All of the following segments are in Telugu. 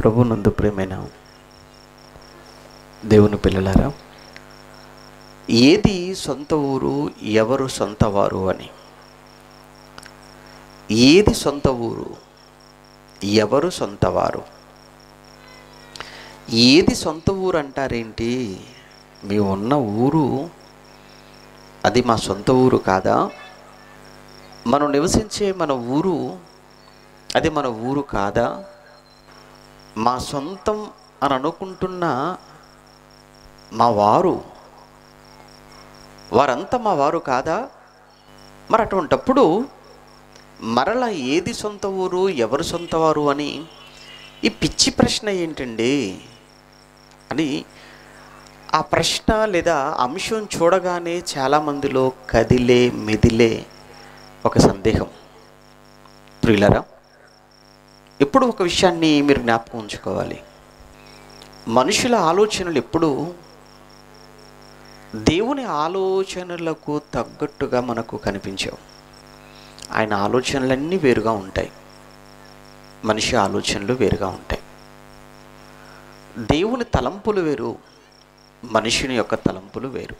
ప్రభునందు ప్రియమైన దేవుని పిల్లలారా, ఏది సొంత ఊరు, ఎవరు సొంత వారు అని. ఏది సొంత ఊరు, ఎవరు సొంతవారు? ఏది సొంత ఊరు అంటారేంటి? మీ ఉన్న ఊరు అది మా సొంత ఊరు కాదా? మనం నివసించే మన ఊరు అది మన ఊరు కాదా? మా సొంతం అని అనుకుంటున్న మా వారు, వారంతా మా వారు కాదా? మరి అటువంటప్పుడు మరలా ఏది సొంత ఊరు, ఎవరు సొంత వారు అని ఈ పిచ్చి ప్రశ్న ఏంటండి అని ఆ ప్రశ్న లేదా అంశం చూడగానే చాలామందిలో కదిలే మెదిలే ఒక సందేహం. ప్రియులరా, ఎప్పుడు ఒక విషయాన్ని మీరు జ్ఞాపకం ఉంచుకోవాలి. మనుషుల ఆలోచనలు ఎప్పుడు దేవుని ఆలోచనలకు తగ్గట్టుగా మనకు కనిపించవు. ఆయన ఆలోచనలన్నీ వేరుగా ఉంటాయి, మనిషి ఆలోచనలు వేరుగా ఉంటాయి. దేవుని తలంపులు వేరు, మనుషుని యొక్క తలంపులు వేరు.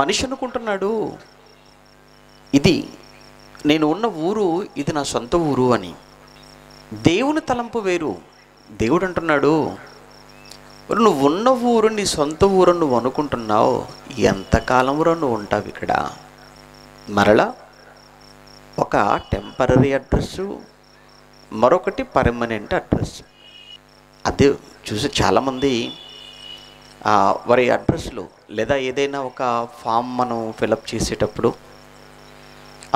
మనిషి అనుకుంటున్నాడు ఇది నేను ఉన్న ఊరు, ఇది నా సొంత ఊరు అని. దేవుని తలంపు వేరు. దేవుడు అంటున్నాడు, నువ్వు ఉన్న ఊరు నీ సొంత ఊరు నువ్వు అనుకుంటున్నావు, ఎంతకాలంలో నువ్వు ఉంటావు ఇక్కడ? మరలా ఒక టెంపరరీ అడ్రస్సు, మరొకటి పర్మనెంట్ అడ్రస్. అదే చూసి చాలామంది వారి అడ్రస్లో లేదా ఏదైనా ఒక ఫామ్ మనం ఫిలప్ చేసేటప్పుడు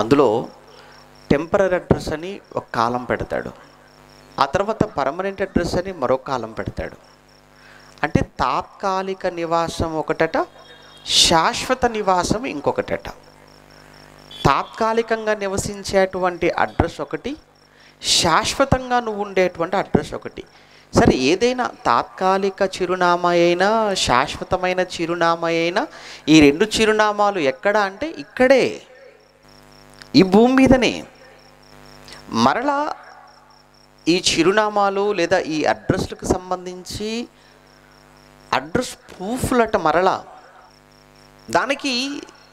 అందులో టెంపరరీ అడ్రస్ అని ఒక కాలం పెడతాడు, ఆ తర్వాత పర్మనెంట్ అడ్రస్ అని మరో కాలం పెడతాడు. అంటే తాత్కాలిక నివాసం ఒకటట, శాశ్వత నివాసం ఇంకొకటట. తాత్కాలికంగా నివసించేటువంటి అడ్రస్ ఒకటి, శాశ్వతంగా నువ్వు ఉండేటువంటి అడ్రస్ ఒకటి. సరే, ఏదైనా తాత్కాలిక చిరునామా అయినా శాశ్వతమైన చిరునామా అయినా ఈ రెండు చిరునామాలు ఎక్కడ అంటే ఇక్కడే, ఈ భూమి మీదనే. మరలా ఈ చిరునామాలు లేదా ఈ అడ్రస్లకు సంబంధించి అడ్రస్ ప్రూఫ్లట మరలా. దానికి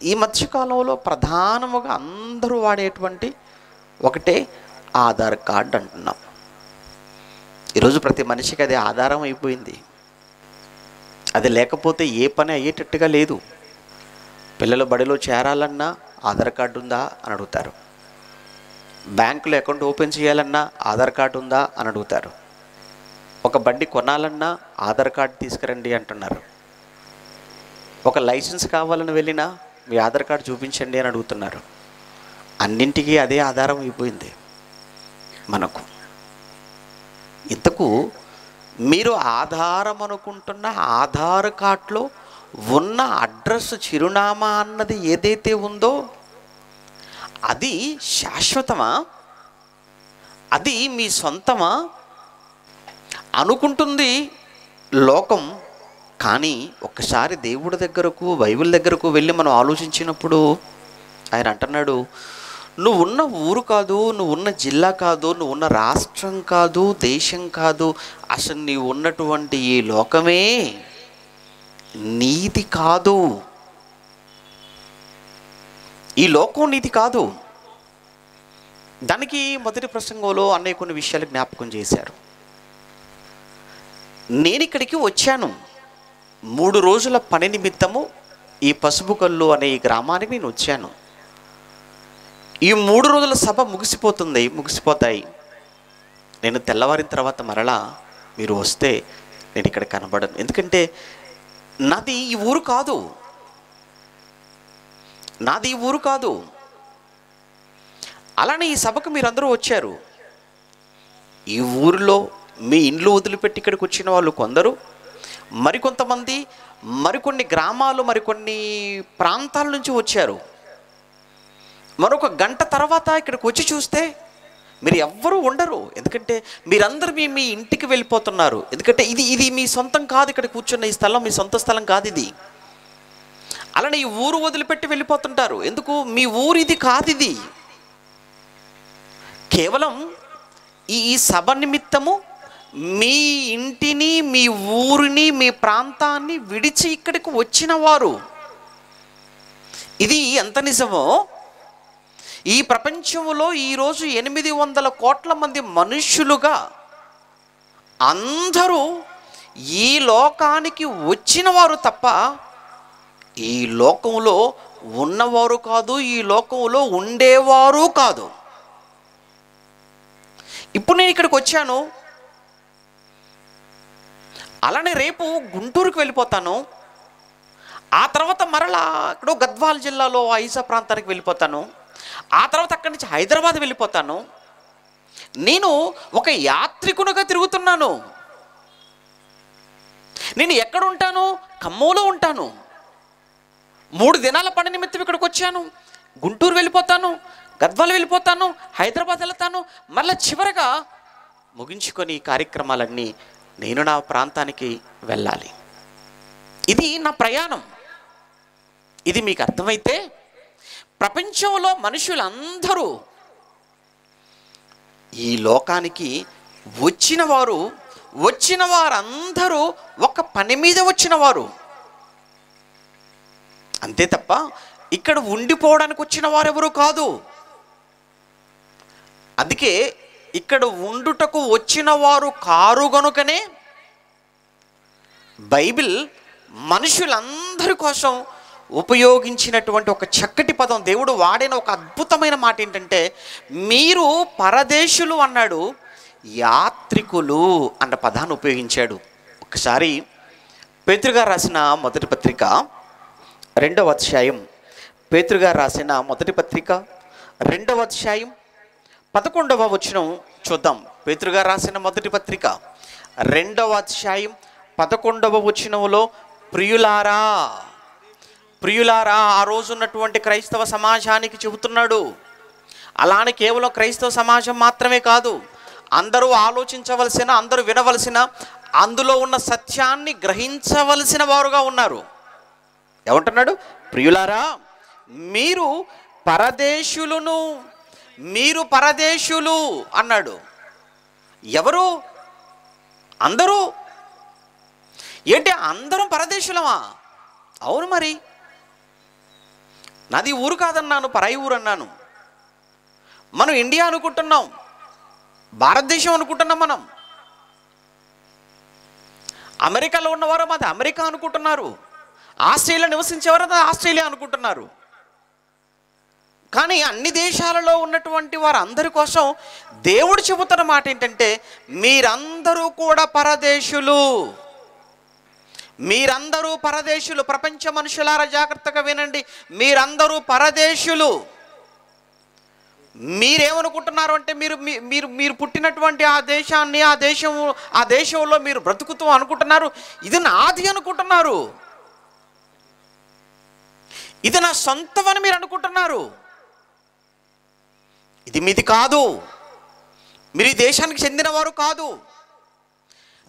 ఈ మధ్యకాలంలో ప్రధానముగా అందరూ వాడేటువంటి ఒకటే ఆధార్ కార్డ్ అంటున్నాం. ఈరోజు ప్రతి మనిషికి అది ఆధారం అయిపోయింది. అది లేకపోతే ఏ పని అయ్యేటట్టుగా లేదు. పిల్లలు బడిలో చేరాలన్నా ఆధార్ కార్డు ఉందా అని అడుగుతారు. బ్యాంకులో అకౌంట్ ఓపెన్ చేయాలన్నా ఆధార్ కార్డు ఉందా అని అడుగుతారు. ఒక బండి కొనాలన్నా ఆధార్ కార్డు తీసుకురండి అంటున్నారు. ఒక లైసెన్స్ కావాలని వెళ్ళినా మీ ఆధార్ కార్డు చూపించండి అని అడుగుతున్నారు. అన్నింటికీ అదే ఆధారం అయిపోయింది మనకు. ఇంతకు మీరు ఆధారం అనుకుంటున్న ఆధార్ కార్డులో ఉన్న అడ్రస్, చిరునామా అన్నది ఏదైతే ఉందో అది శాశ్వతమా? అది మీ సొంతమా అనుకుంటుంది లోకం. కానీ ఒక్కసారి దేవుడి దగ్గరకు, బైబిల్ దగ్గరకు వెళ్ళి మనం ఆలోచించినప్పుడు ఆయన అంటున్నాడు, నువ్వు ఉన్న ఊరు కాదు, నువ్వు ఉన్న జిల్లా కాదు, నువ్వు ఉన్న రాష్ట్రం కాదు, దేశం కాదు, అసలు నీవు ఉన్నటువంటి ఈ లోకమే నీది కాదు. ఈ లోకం నీది కాదు. దానికి మొదటి ప్రసంగంలో అన్నయ్య కొన్ని విషయాలు జ్ఞాపకం చేశారు. నేను ఇక్కడికి వచ్చాను, 3 రోజుల పని నిమిత్తము ఈ పసుపుకల్లు అనే ఈ గ్రామానికి నేను వచ్చాను. ఈ 3 రోజుల సభ ముగిసిపోతాయి. నేను తెల్లవారిన తర్వాత మరలా మీరు వస్తే నేను ఇక్కడ కనబడను. ఎందుకంటే నాది ఈ ఊరు కాదు, నాది ఈ ఊరు కాదు. అలానే ఈ సభకు మీరందరూ వచ్చారు. ఈ ఊరిలో మీ ఇండ్లు వదిలిపెట్టి ఇక్కడికి వచ్చిన వాళ్ళు కొందరు, మరికొంతమంది మరికొన్ని గ్రామాలు, మరికొన్ని ప్రాంతాల నుంచి వచ్చారు. మరొక గంట తర్వాత ఇక్కడికి వచ్చి చూస్తే మీరు ఎవ్వరూ ఉండరు. ఎందుకంటే మీరందరూ మీ ఇంటికి వెళ్ళిపోతున్నారు. ఎందుకంటే ఇది మీ సొంతం కాదు. ఇక్కడ కూర్చున్న ఈ స్థలం మీ సొంత స్థలం కాదు ఇది. అలానే ఈ ఊరు వదిలిపెట్టి వెళ్ళిపోతుంటారు. ఎందుకు? మీ ఊరు ఇది కాదు. ఇది కేవలం ఈ సభ నిమిత్తము మీ ఇంటిని, మీ ఊరిని, మీ ప్రాంతాన్ని విడిచి ఇక్కడికి వచ్చిన వారు. ఇది ఎంత నిజమో, ఈ ప్రపంచంలో ఈరోజు 800 కోట్ల మంది మనుష్యులుగా అందరూ ఈ లోకానికి వచ్చిన వారు తప్ప ఈ లోకంలో ఉన్నవారు కాదు, ఈ లోకంలో ఉండేవారు కాదు. ఇప్పుడు నేను ఇక్కడికి వచ్చాను, అలానే రేపు గుంటూరుకు వెళ్ళిపోతాను, ఆ తర్వాత మరలా ఇక్కడ గద్వాల జిల్లాలో ఐజా ప్రాంతానికి వెళ్ళిపోతాను, ఆ తర్వాత అక్కడి నుంచి హైదరాబాద్ వెళ్ళిపోతాను. నేను ఒక యాత్రికునిగా తిరుగుతున్నాను. నేను ఎక్కడ ఉంటాను? ఖమ్మంలో ఉంటాను. 3 దినాల పని నిమిత్తం ఇక్కడికి వచ్చాను. గుంటూరు వెళ్ళిపోతాను, గద్వాల వెళ్ళిపోతాను, హైదరాబాద్ వెళ్తాను, మళ్ళీ చివరగా ముగించుకొని ఈ కార్యక్రమాలన్నీ నేను నా ప్రాంతానికి వెళ్ళాలి. ఇది నా ప్రయాణం. ఇది మీకు అర్థమైతే ప్రపంచంలో మనుషులందరూ ఈ లోకానికి వచ్చిన వారందరూ ఒక పని మీద వచ్చిన వారు, అంతే తప్ప ఇక్కడ ఉండిపోవడానికి వచ్చిన వారెవరు కాదు. అందుకే ఇక్కడ ఉండుటకు వచ్చిన వారు కారు గనుకనే బైబిల్ మనుషులందరి కోసం ఉపయోగించినటువంటి ఒక చక్కటి పదం, దేవుడు వాడిన ఒక అద్భుతమైన మాట ఏంటంటే, మీరు పరదేశులు అన్నాడు, యాత్రికులు అన్న పదాన్ని ఉపయోగించాడు. ఒకసారి పేతురుగారు రాసిన మొదటి పత్రిక 2వ అధ్యాయం, పేతురుగారు రాసిన మొదటి పత్రిక 2వ అధ్యాయం 11వ వచనం చూద్దాం. పేతురుగారు రాసిన మొదటి పత్రిక 2వ అధ్యాయం 11వ వచనంలో, ప్రియులారా, ఆ రోజు ఉన్నటువంటి క్రైస్తవ సమాజానికి చెబుతున్నాడు. అలానే కేవలం క్రైస్తవ సమాజం మాత్రమే కాదు, అందరూ ఆలోచించవలసిన, అందరూ వినవలసిన, అందులో ఉన్న సత్యాన్ని గ్రహించవలసిన వారుగా ఉన్నారు. ఏమంటున్నాడు? ప్రియులారా, మీరు పరదేశులు అన్నాడు. ఎవరు? అందరూ. ఏంటి అందరం పరదేశులమా? అవును, మరి నాది ఊరు కాదన్నాను, పరాయి ఊరు అన్నాను. మనం ఇండియా అనుకుంటున్నాం, భారతదేశం అనుకుంటున్నాం. మనం అమెరికాలో ఉన్నవారు మాది అమెరికా అనుకుంటున్నారు, ఆస్ట్రేలియా నివసించేవారు అది ఆస్ట్రేలియా అనుకుంటున్నారు. కానీ అన్ని దేశాలలో ఉన్నటువంటి వారందరి కోసం దేవుడు చెబుతున్న మాట ఏంటంటే, మీరందరూ కూడా పరదేశులు, ప్రపంచ మనుషులారా జాగ్రత్తగా వినండి, మీరందరూ పరదేశులు. మీరేమనుకుంటున్నారు అంటే, మీరు పుట్టినటువంటి ఆ దేశాన్ని, ఆ దేశంలో మీరు బ్రతుకుతూ అనుకుంటున్నారు, ఇది నాది అనుకుంటున్నారు, ఇది నా సొంతం అని మీరు అనుకుంటున్నారు. ఇది మీది కాదు, మీరు ఈ దేశానికి చెందినవారు కాదు.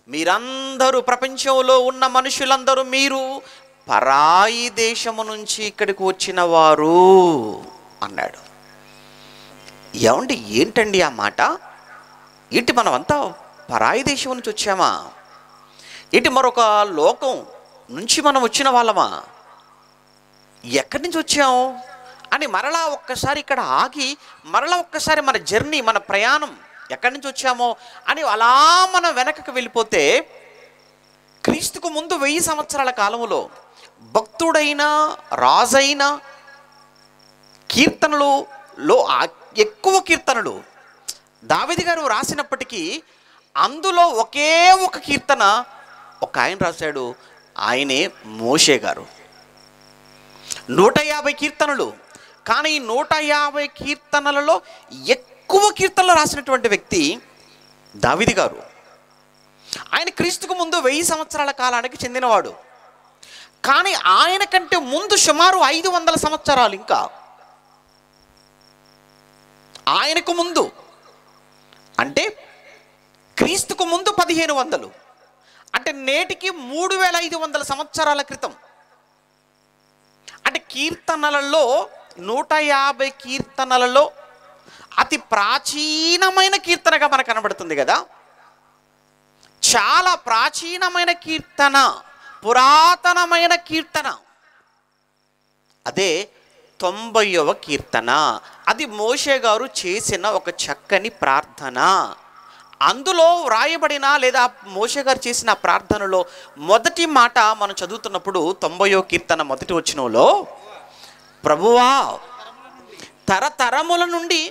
మీరందరూ, ప్రపంచంలో ఉన్న మనుషులందరూ మీరు పరాయి దేశము నుంచి ఇక్కడికి వచ్చిన వారు అన్నాడు. ఏమండి, ఏంటండి ఆ మాట? ఏంటి మనమంతా పరాయి దేశం నుంచి వచ్చామా? ఏంటి మరొక లోకం నుంచి మనం వచ్చిన వాళ్ళమా? ఎక్కడి నుంచి వచ్చాము అని మరలా ఒక్కసారి ఇక్కడ ఆగి, మరలా ఒక్కసారి మన జర్నీ, మన ప్రయాణం ఎక్కడి నుంచి వచ్చామో అని అలా మనం వెనకకు వెళ్ళిపోతే, క్రీస్తుకు ముందు 1000 సంవత్సరాల కాలంలో భక్తుడైన, రాజైన, కీర్తనలలో ఎక్కువ కీర్తనలు దావీదు గారు రాసినప్పటికీ అందులో ఒకే ఒక కీర్తన ఒక ఆయన రాశాడు, ఆయనే మోషే గారు. 150 కీర్తనలు, కానీ 150 కీర్తనలలో ఎక్కువ కీర్తనలు రాసినటువంటి వ్యక్తి దావీదు గారు. ఆయన క్రీస్తుకు ముందు 1000 సంవత్సరాల కాలానికి చెందినవాడు. కానీ ఆయన కంటే ముందు సుమారు 500 సంవత్సరాలు, ఇంకా ఆయనకు ముందు అంటే క్రీస్తుకు ముందు 1500, అంటే నేటికి 3500 సంవత్సరాల క్రితం. అంటే కీర్తనలలో 150 కీర్తనలలో అతి ప్రాచీనమైన కీర్తనగా మనకు కనబడుతుంది కదా. చాలా ప్రాచీనమైన కీర్తన, పురాతనమైన కీర్తన. అదే 90వ కీర్తన. అది మోషే గారు చేసిన ఒక చక్కని ప్రార్థన. అందులో వ్రాయబడిన లేదా మోషే గారు చేసిన ప్రార్థనలో మొదటి మాట మనం చదువుతున్నప్పుడు 90వ కీర్తన మొదటి వచనంలో, ప్రభువా తరతరముల నుండి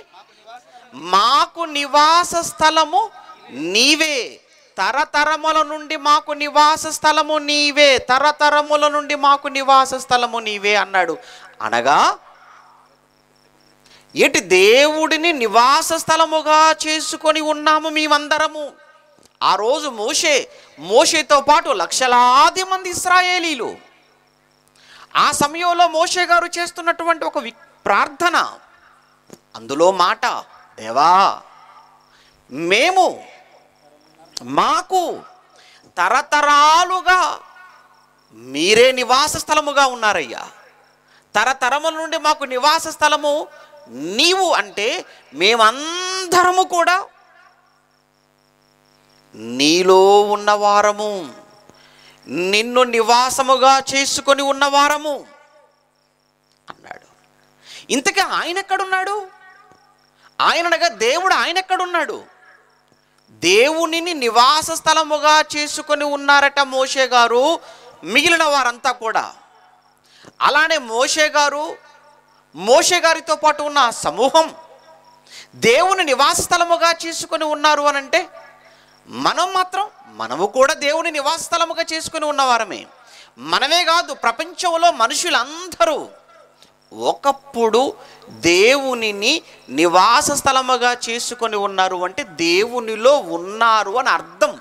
మాకు నివాస స్థలము నీవే. తరతరముల నుండి మాకు నివాస స్థలము నీవే, తరతరముల నుండి మాకు నివాస స్థలము నీవే అన్నాడు. అనగా ఎటు దేవుడిని నివాస స్థలముగా చేసుకొని ఉన్నాము మేమందరము. ఆ రోజు మోషేతో పాటు లక్షలాది మంది ఇశ్రాయేలీలు. ఆ సమయంలో మోషే గారు చేస్తున్నటువంటి ఒక ప్రార్థన, అందులో మాట, దేవా మాకు తరతరాలుగా మీరే నివాస స్థలముగా ఉన్నారయ్యా. తరతరముల నుండి మాకు నివాస స్థలము నీవు అంటే మేమందరము కూడా నీలో ఉన్నవారము, నిన్ను నివాసముగా చేసుకొని ఉన్నవారము అన్నాడు. ఇంతకీ ఆయన ఎక్కడున్నాడు? ఆయనగా దేవుడు ఆయన ఎక్కడున్నాడు? దేవునిని నివాస స్థలముగా చేసుకొని ఉన్నారట మోషే గారు, మిగిలిన వారంతా కూడా. అలానే మోషే గారితో పాటు ఉన్న సమూహం దేవుని నివాస స్థలముగా చేసుకొని ఉన్నారు అని అంటే, మనము కూడా దేవుని నివాస స్థలముగా చేసుకొని ఉన్నవారమే. మనమే కాదు, ప్రపంచంలో మనుషులందరూ ఒకప్పుడు దేవునిని నివాస స్థలముగా చేసుకొని ఉన్నారు అంటే దేవునిలో ఉన్నారు అని అర్థం.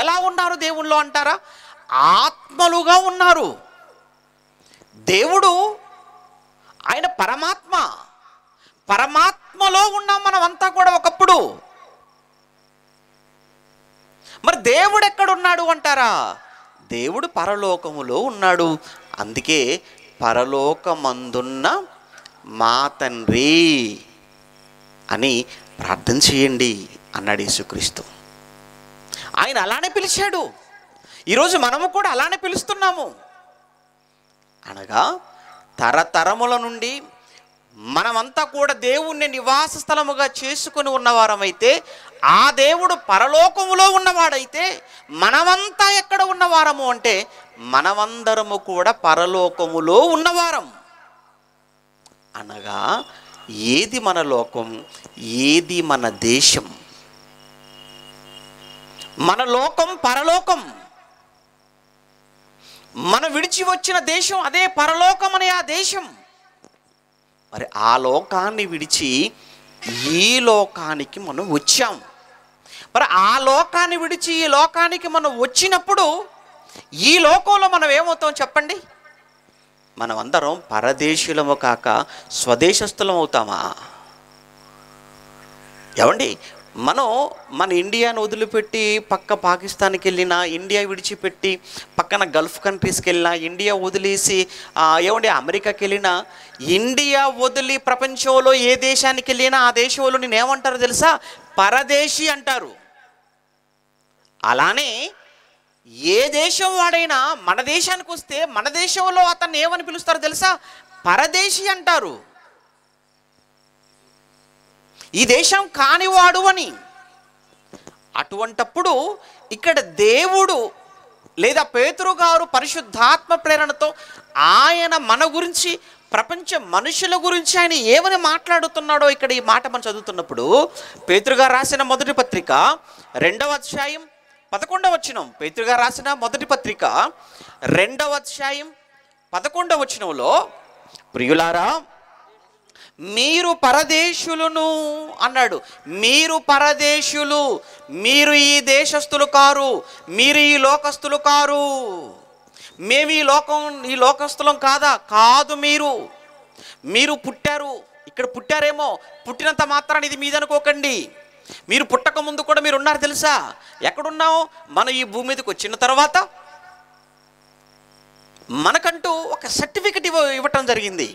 ఎలా ఉన్నారు దేవునిలో అంటారా? ఆత్మలుగా ఉన్నారు. దేవుడు ఆయన పరమాత్మలో ఉన్నాం మనమంతా కూడా ఒకప్పుడు. మరి దేవుడు ఎక్కడున్నాడు అంటారా? దేవుడు పరలోకములో ఉన్నాడు. అందుకే పరలోకమందున్న మా తండ్రి అని ప్రార్థన చేయండి అన్నాడు యేసుక్రీస్తు. ఆయన అలానే పిలిచాడు. ఈరోజు మనము కూడా అలానే పిలుస్తున్నాము. అనగా తరతరముల నుండి మనమంతా కూడా దేవుణ్ణి నివాస స్థలముగా చేసుకుని ఉన్నవారమైతే, ఆ దేవుడు పరలోకములో ఉన్నవాడైతే, మనమంతా ఎక్కడ ఉన్నవారము అంటే మనమందరము కూడా పరలోకములో ఉన్నవారం. అనగా ఏది మన లోకం, ఏది మన దేశం? మన లోకం పరలోకం. మనం విడిచి వచ్చిన దేశం అదే పరలోకం అనే ఆ దేశం. మరి ఆ లోకాన్ని విడిచి ఈ లోకానికి మనం వచ్చాం. మరి ఆ లోకాన్ని విడిచి ఈ లోకానికి మనం వచ్చినప్పుడు ఈ లోకంలో మనం ఏమవుతాం చెప్పండి? మనం అందరం పరదేశులము కాక స్వదేశస్థులం అవుతామా? ఏమండి, మన ఇండియాను వదిలిపెట్టి పక్క పాకిస్తాన్కి వెళ్ళినా, ఇండియా విడిచిపెట్టి పక్కన గల్ఫ్ కంట్రీస్కి వెళ్ళినా, ఇండియా వదిలేసి అమెరికాకి వెళ్ళినా, ఇండియా వదిలి ప్రపంచంలో ఏ దేశానికి వెళ్ళినా ఆ దేశంలో నేను ఏమంటారో తెలుసా? పరదేశీ అంటారు. అలానే ఏ దేశం వాడైనా మన దేశానికి వస్తే మన దేశంలో అతన్ని ఏమని పిలుస్తారో తెలుసా? పరదేశీ అంటారు. ఈ దేశం కానివాడు అని. అటువంటప్పుడు ఇక్కడ దేవుడు లేదా పేతురు గారు పరిశుద్ధాత్మ ప్రేరణతో ఆయన మన గురించి, ప్రపంచ మనుషుల గురించి ఆయన ఏమని మాట్లాడుతున్నాడో ఇక్కడ ఈ మాట మనం చదువుతున్నప్పుడు, పేతురు గారు రాసిన మొదటి పత్రిక 2వ అధ్యాయం 11వ వచనం. పేతురు గారు రాసిన మొదటి పత్రిక 2వ అధ్యాయం 11వ వచనంలో, ప్రియులారా మీరు పరదేశులను అన్నాడు. మీరు పరదేశులు, మీరు ఈ దేశస్థులు కారు, మీరు ఈ లోకస్తులు కారు. మేము ఈ లోకస్తులం కాదు. మీరు పుట్టారు, ఇక్కడ పుట్టారేమో, పుట్టినంత మాత్రాన్ని ఇది మీదనుకోకండి. మీరు పుట్టక ముందు కూడా మీరు ఉన్నారు తెలుసా? ఎక్కడున్నావు? మనం ఈ భూమి మీదకి వచ్చిన తర్వాత మనకంటూ ఒక సర్టిఫికెట్ ఇవ్వటం జరిగింది.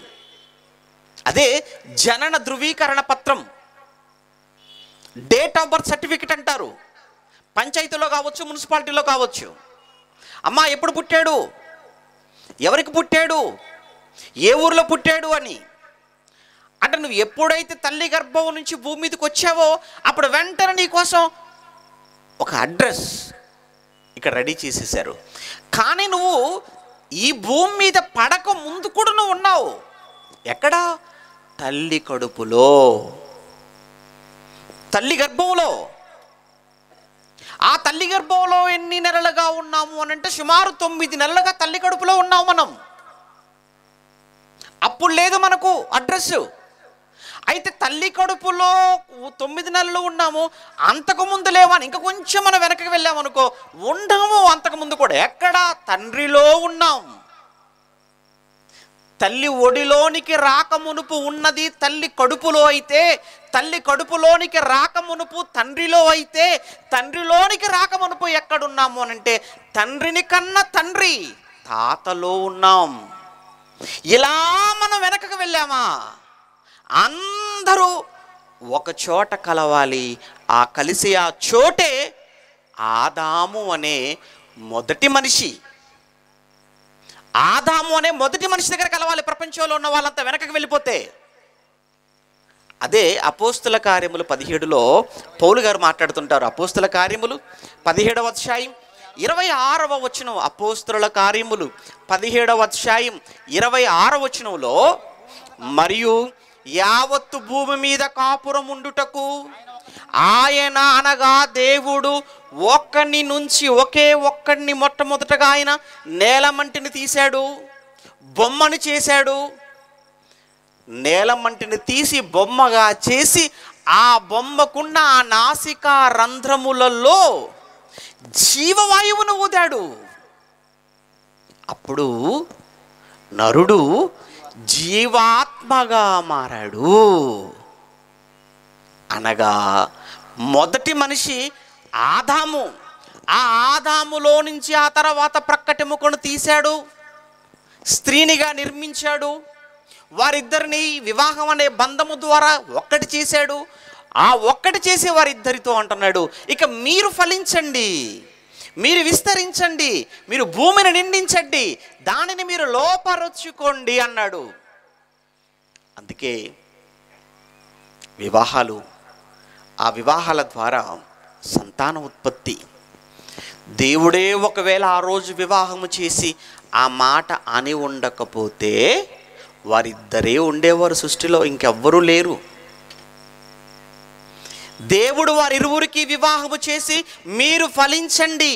అదే జనన ధృవీకరణ పత్రం, డేట్ ఆఫ్ బర్త్ సర్టిఫికెట్ అంటారు. పంచాయతీలో కావచ్చు, మున్సిపాలిటీలో కావచ్చు. అమ్మా ఎప్పుడు పుట్టాడు, ఎవరికి పుట్టాడు, ఏ ఊర్లో పుట్టాడు అని. అంటే నువ్వు ఎప్పుడైతే తల్లి గర్భం నుంచి భూమి మీదకి వచ్చావో అప్పుడు వెంటనే నీ కోసం ఒక అడ్రస్ ఇక్కడ రెడీ చేసేసారు. కానీ నువ్వు ఈ భూమి మీద పడక ముందు కూడా నువ్వు ఉన్నావు ఎక్కడా? తల్లి కడుపులో, తల్లి గర్భంలో. ఆ తల్లి గర్భంలో ఎన్ని నెలలుగా ఉన్నాము అని అంటే సుమారు 9 నెలలుగా తల్లి కడుపులో ఉన్నాము మనం. అప్పుడు లేదు మనకు అడ్రస్. అయితే తల్లి కడుపులో 9 నెలలు ఉన్నాము, అంతకుముందు లేవని ఇంకా కొంచెం మనం వెనక్కి వెళ్ళామనుకో, ఉన్నాము అంతకుముందు కూడా. ఎక్కడ? తండ్రిలో ఉన్నాం. తల్లి ఒడిలోనికి రాకమునుపు ఉన్నది తల్లి కడుపులో అయితే, తల్లి కడుపులోనికి రాకమునుపు తండ్రిలో అయితే, తండ్రిలోనికి రాకమునుపు ఎక్కడున్నాము అని అంటే తండ్రిని కన్న తండ్రి తాతలో ఉన్నాం. ఇలా మనం వెనకకు వెళ్ళామా? అందరూ ఒక చోట కలవాలి. ఆ కలిసి ఆ చోటే ఆదాము అనే మొదటి మనిషి. ఆదాము అనే మొదటి మనిషి దగ్గర కలవాలి. ప్రపంచంలో ఉన్న వాళ్ళంతా వెనకకి వెళ్ళిపోతే. అదే అపోస్తుల కార్యములు 17లో పౌలు గారు మాట్లాడుతుంటారు. అపోస్తుల కార్యములు 17వ అధ్యాయం 26వ వచనం. అపోస్తుల కార్యములు 17వ అధ్యాయం 26వ వచనంలో, మరియు యావత్తు భూమి మీద కాపురం ఉండుటకు ఆయన అనగా దేవుడు ఒక్కని నుంచి ఒకే ఒక్కడిని మొట్టమొదటగా ఆయన నేలమంటిని తీశాడు, బొమ్మను చేశాడు. నేలమంటిని తీసి బొమ్మగా చేసి ఆ బొమ్మకున్న ఆ నాసికా రంధ్రములలో జీవవాయువును ఊదాడు. అప్పుడు నరుడు జీవాత్మగా మారాడు. అనగా మొదటి మనిషి ఆదాము. ఆ ఆదాములో నుంచి ఆ తర్వాత ప్రక్కటెముకను తీశాడు, స్త్రీనిగా నిర్మించాడు. వారిద్దరిని వివాహం అనే బంధము ద్వారా ఒక్కటి చేశాడు. ఆ ఒక్కటి చేసే వారిద్దరితో అంటున్నాడు, ఇక మీరు ఫలించండి, మీరు విస్తరించండి, మీరు భూమిని నిండించండి, దానిని మీరు లోపరుచుకోండి అన్నాడు. అందుకే వివాహాలు, ఆ వివాహాల ద్వారా సంతాన ఉత్పత్తి. దేవుడే ఒకవేళ ఆ రోజు వివాహము చేసి ఆ మాట అని ఉండకపోతే వారిద్దరే ఉండేవారు సృష్టిలో, ఇంకెవ్వరూ లేరు. దేవుడు వారిరువురికి వివాహము చేసి మీరు ఫలించండి,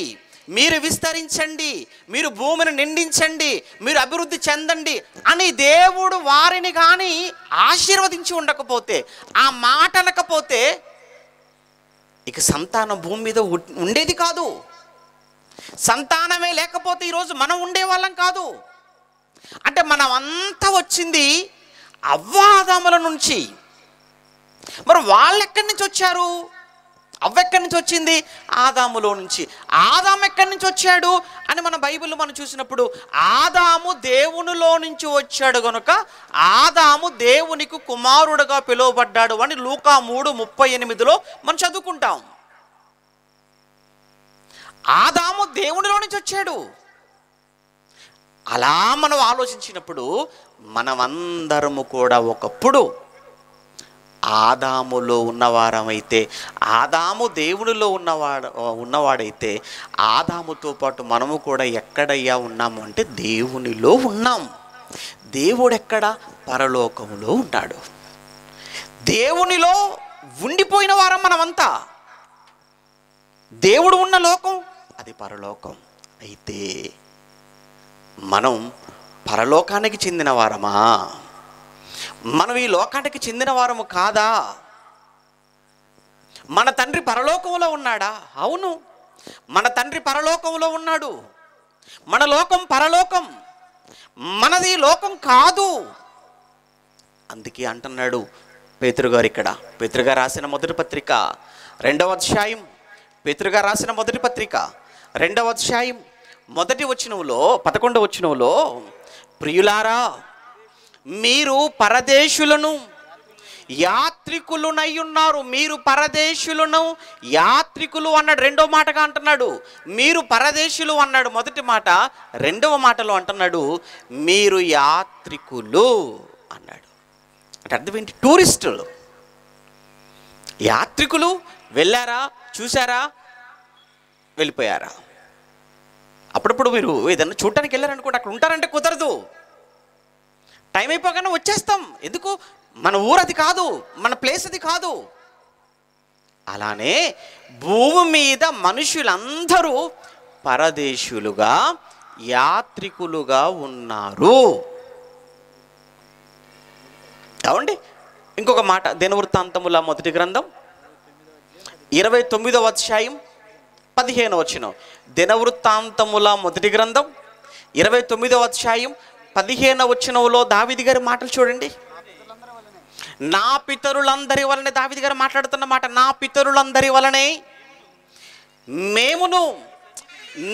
మీరు విస్తరించండి, మీరు భూమిని నిండించండి, మీరు అభివృద్ధి చెందండి అని దేవుడు వారిని కానీ ఆశీర్వదించి ఉండకపోతే, ఆ మాట అనకపోతే ఇక సంతానం భూమి మీద ఉండేది కాదు. సంతానమే లేకపోతే ఈరోజు మనం ఉండేవాళ్ళం కాదు. అంటే మనం అంతా వచ్చింది అవ్వాదముల నుంచి. మరి వాళ్ళు ఎక్కడి నుంచి వచ్చారు? అవ్వ ఎక్కడి నుంచి వచ్చింది? ఆదాములో నుంచి. ఆదాము ఎక్కడి నుంచి వచ్చాడు అని మన బైబిల్లో మనం చూసినప్పుడు ఆదాము దేవునిలో నుంచి వచ్చాడు గనుక ఆదాము దేవునికి కుమారుడుగా పిలువబడ్డాడు అని లూకా 3:38లో మనం చదువుకుంటాం. ఆదాము దేవునిలో నుంచి వచ్చాడు. అలా మనం ఆలోచించినప్పుడు మనమందరము కూడా ఒకప్పుడు ఆదాములో ఉన్నవారమైతే, ఆదాము దేవునిలో ఉన్నవాడైతే ఆదాముతో పాటు మనము కూడా ఎక్కడయ్యా ఉన్నాము అంటే దేవునిలో ఉన్నాం. దేవుడు ఎక్కడ? పరలోకములో ఉన్నాడు. దేవునిలో ఉండిపోయిన వారం మనమంతా. దేవుడు ఉన్న లోకం అది పరలోకం. అయితే మనం పరలోకానికి చెందిన వారమా? మనం ఈ లోకానికి చెందిన వారము కాదా? మన తండ్రి పరలోకంలో ఉన్నాడా? అవును, మన తండ్రి పరలోకంలో ఉన్నాడు. మన లోకం పరలోకం, మనది లోకం కాదు. అందుకే అంటున్నాడు పేతురుగారు ఇక్కడ, పేతురుగారు రాసిన మొదటి పత్రిక 2వ అధ్యాయం, పేతురుగారు రాసిన మొదటి పత్రిక 2వ అధ్యాయం 1వ వచనంలో 11వ వచనంలో, ప్రియులారా మీరు పరదేశులను యాత్రికులునై ఉన్నారు. మీరు పరదేశులను యాత్రికులు అన్నాడు. రెండో మాటగా అంటున్నాడు మీరు పరదేశులు అన్నాడు మొదటి మాట. రెండవ మాటలో అంటున్నాడు మీరు యాత్రికులు అన్నాడు. అంటే అర్థం ఏంటి? టూరిస్టులు, యాత్రికులు. వెళ్ళారా, చూసారా, వెళ్ళిపోయారా? అప్పుడప్పుడు మీరు ఏదన్నా చూడటానికి వెళ్ళారనుకోండి, అక్కడ ఉంటారంటే కుదరదు. టైం అయిపోగానే వచ్చేస్తాం. ఎందుకు? మన ఊరు అది కాదు, మన ప్లేస్ అది కాదు. అలానే భూమి మీద మనుషులందరూ పరదేశులుగా యాత్రికులుగా ఉన్నారు. అవండి. ఇంకొక మాట, దినవృత్తాంతముల మొదటి గ్రంథం 29వ అధ్యాయం 15వ వచనం. దినవృత్తాంతముల మొదటి గ్రంథం 29వ అధ్యాయం 15వ వచనంలో దావీదు గారి మాటలు చూడండి. నా పితరులందరి వలనే, దావీదు గారు మాట్లాడుతున్న మాట, నా పితరులందరి వలనే మేమును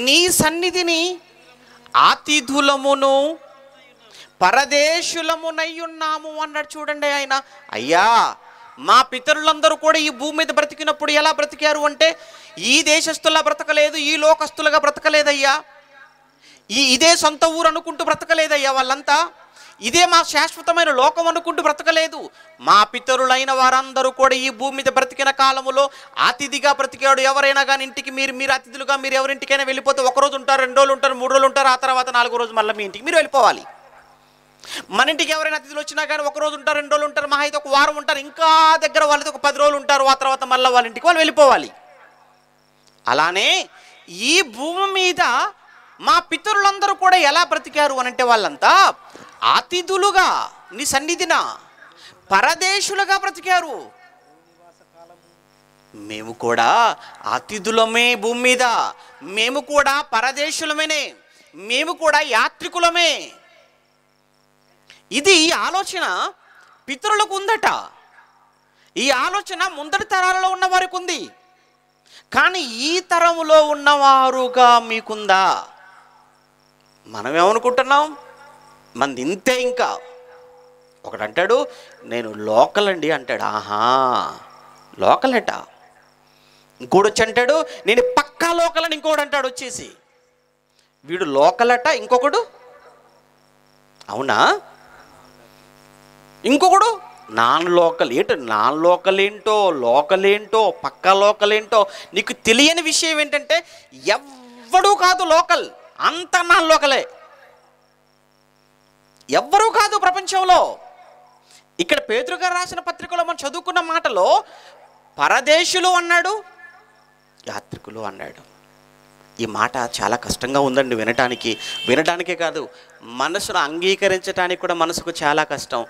నీ సన్నిధిని అతిథులమును పరదేశులమునై ఉన్నాము అన్నాడు. చూడండి ఆయన, అయ్యా మా పితరులందరూ కూడా ఈ భూమి మీద బ్రతికినప్పుడు ఎలా బ్రతికారు అంటే ఈ దేశస్తులా బ్రతకలేదు, ఈ లోకస్తులుగా బ్రతకలేదయ్యా, ఇదే సొంత ఊరు అనుకుంటూ బ్రతకలేదయ్యా. వాళ్ళంతా ఇదే మా శాశ్వతమైన లోకం అనుకుంటూ బ్రతకలేదు. మా పితరులైన వారందరూ కూడా ఈ భూమి మీద బ్రతికిన కాలములో అతిథిగా బ్రతికాడు. ఎవరైనా కానీ ఇంటికి మీరు అతిథులుగా మీరు ఎవరింటికైనా వెళ్ళిపోతే ఒకరోజు ఉంటారు, 2 రోజులు ఉంటారు, 3 రోజులు ఉంటారు, ఆ తర్వాత 4వ రోజు మళ్ళీ మీ ఇంటికి మీరు వెళ్ళిపోవాలి. మన ఇంటికి ఎవరైనా అతిథులు వచ్చినా కానీ 1 రోజు ఉంటారు, 2 రోజులు ఉంటారు, మహా అయితే 1 వారం ఉంటారు, ఇంకా దగ్గర వాళ్ళతో 10 రోజులు ఉంటారు, ఆ తర్వాత మళ్ళీ వాళ్ళ ఇంటికి వాళ్ళు వెళ్ళిపోవాలి. అలానే ఈ భూమి మీద మా పితరులందరూ కూడా ఎలా బ్రతికారు అనంటే వాళ్ళంతా అతిథులుగా నీ సన్నిధిన పరదేశులుగా బ్రతికారు. మేము కూడా అతిథులమే భూమి మీద, మేము కూడా పరదేశులమేనే, మేము కూడా యాత్రికులమే. ఇది ఆలోచన పితరులకు ఉందట. ఈ ఆలోచన ముందటి తరాలలో ఉన్న వారికి ఉంది. కానీ ఈ తరములో ఉన్నవారుగా మీకుందా? మనం ఏమనుకుంటున్నాం? మనది ఇంతే. ఇంకా ఒకడు అంటాడు నేను లోకల్ అండి అంటాడు. ఆహా లోకల్ అట. ఇంకోటి వచ్చి అంటాడు నేను పక్కా లోకల్ అని ఇంకోటి అంటాడు వచ్చేసి. వీడు లోకల్ అట, ఇంకొకడు అవునా, ఇంకొకడు నాన్ లోకల్. ఏంటో నాన్ లోకల్ ఏంటో, లోకల్ ఏంటో, పక్కా లోకల్ ఏంటో నీకు తెలియని విషయం ఏంటంటే ఎవ్వడూ కాదు లోకల్, అంత నాన్ లోకలే. ఎవ్వరూ కాదు ప్రపంచంలో. ఇక్కడ పేతురు గారు రాసిన పత్రికలో మనం చదువుకున్న మాటలో పరదేశులు అన్నాడు, యాత్రికులు అన్నాడు. ఈ మాట చాలా కష్టంగా ఉందండి వినటానికే కాదు, మనసును అంగీకరించడానికి కూడా మనసుకు చాలా కష్టం.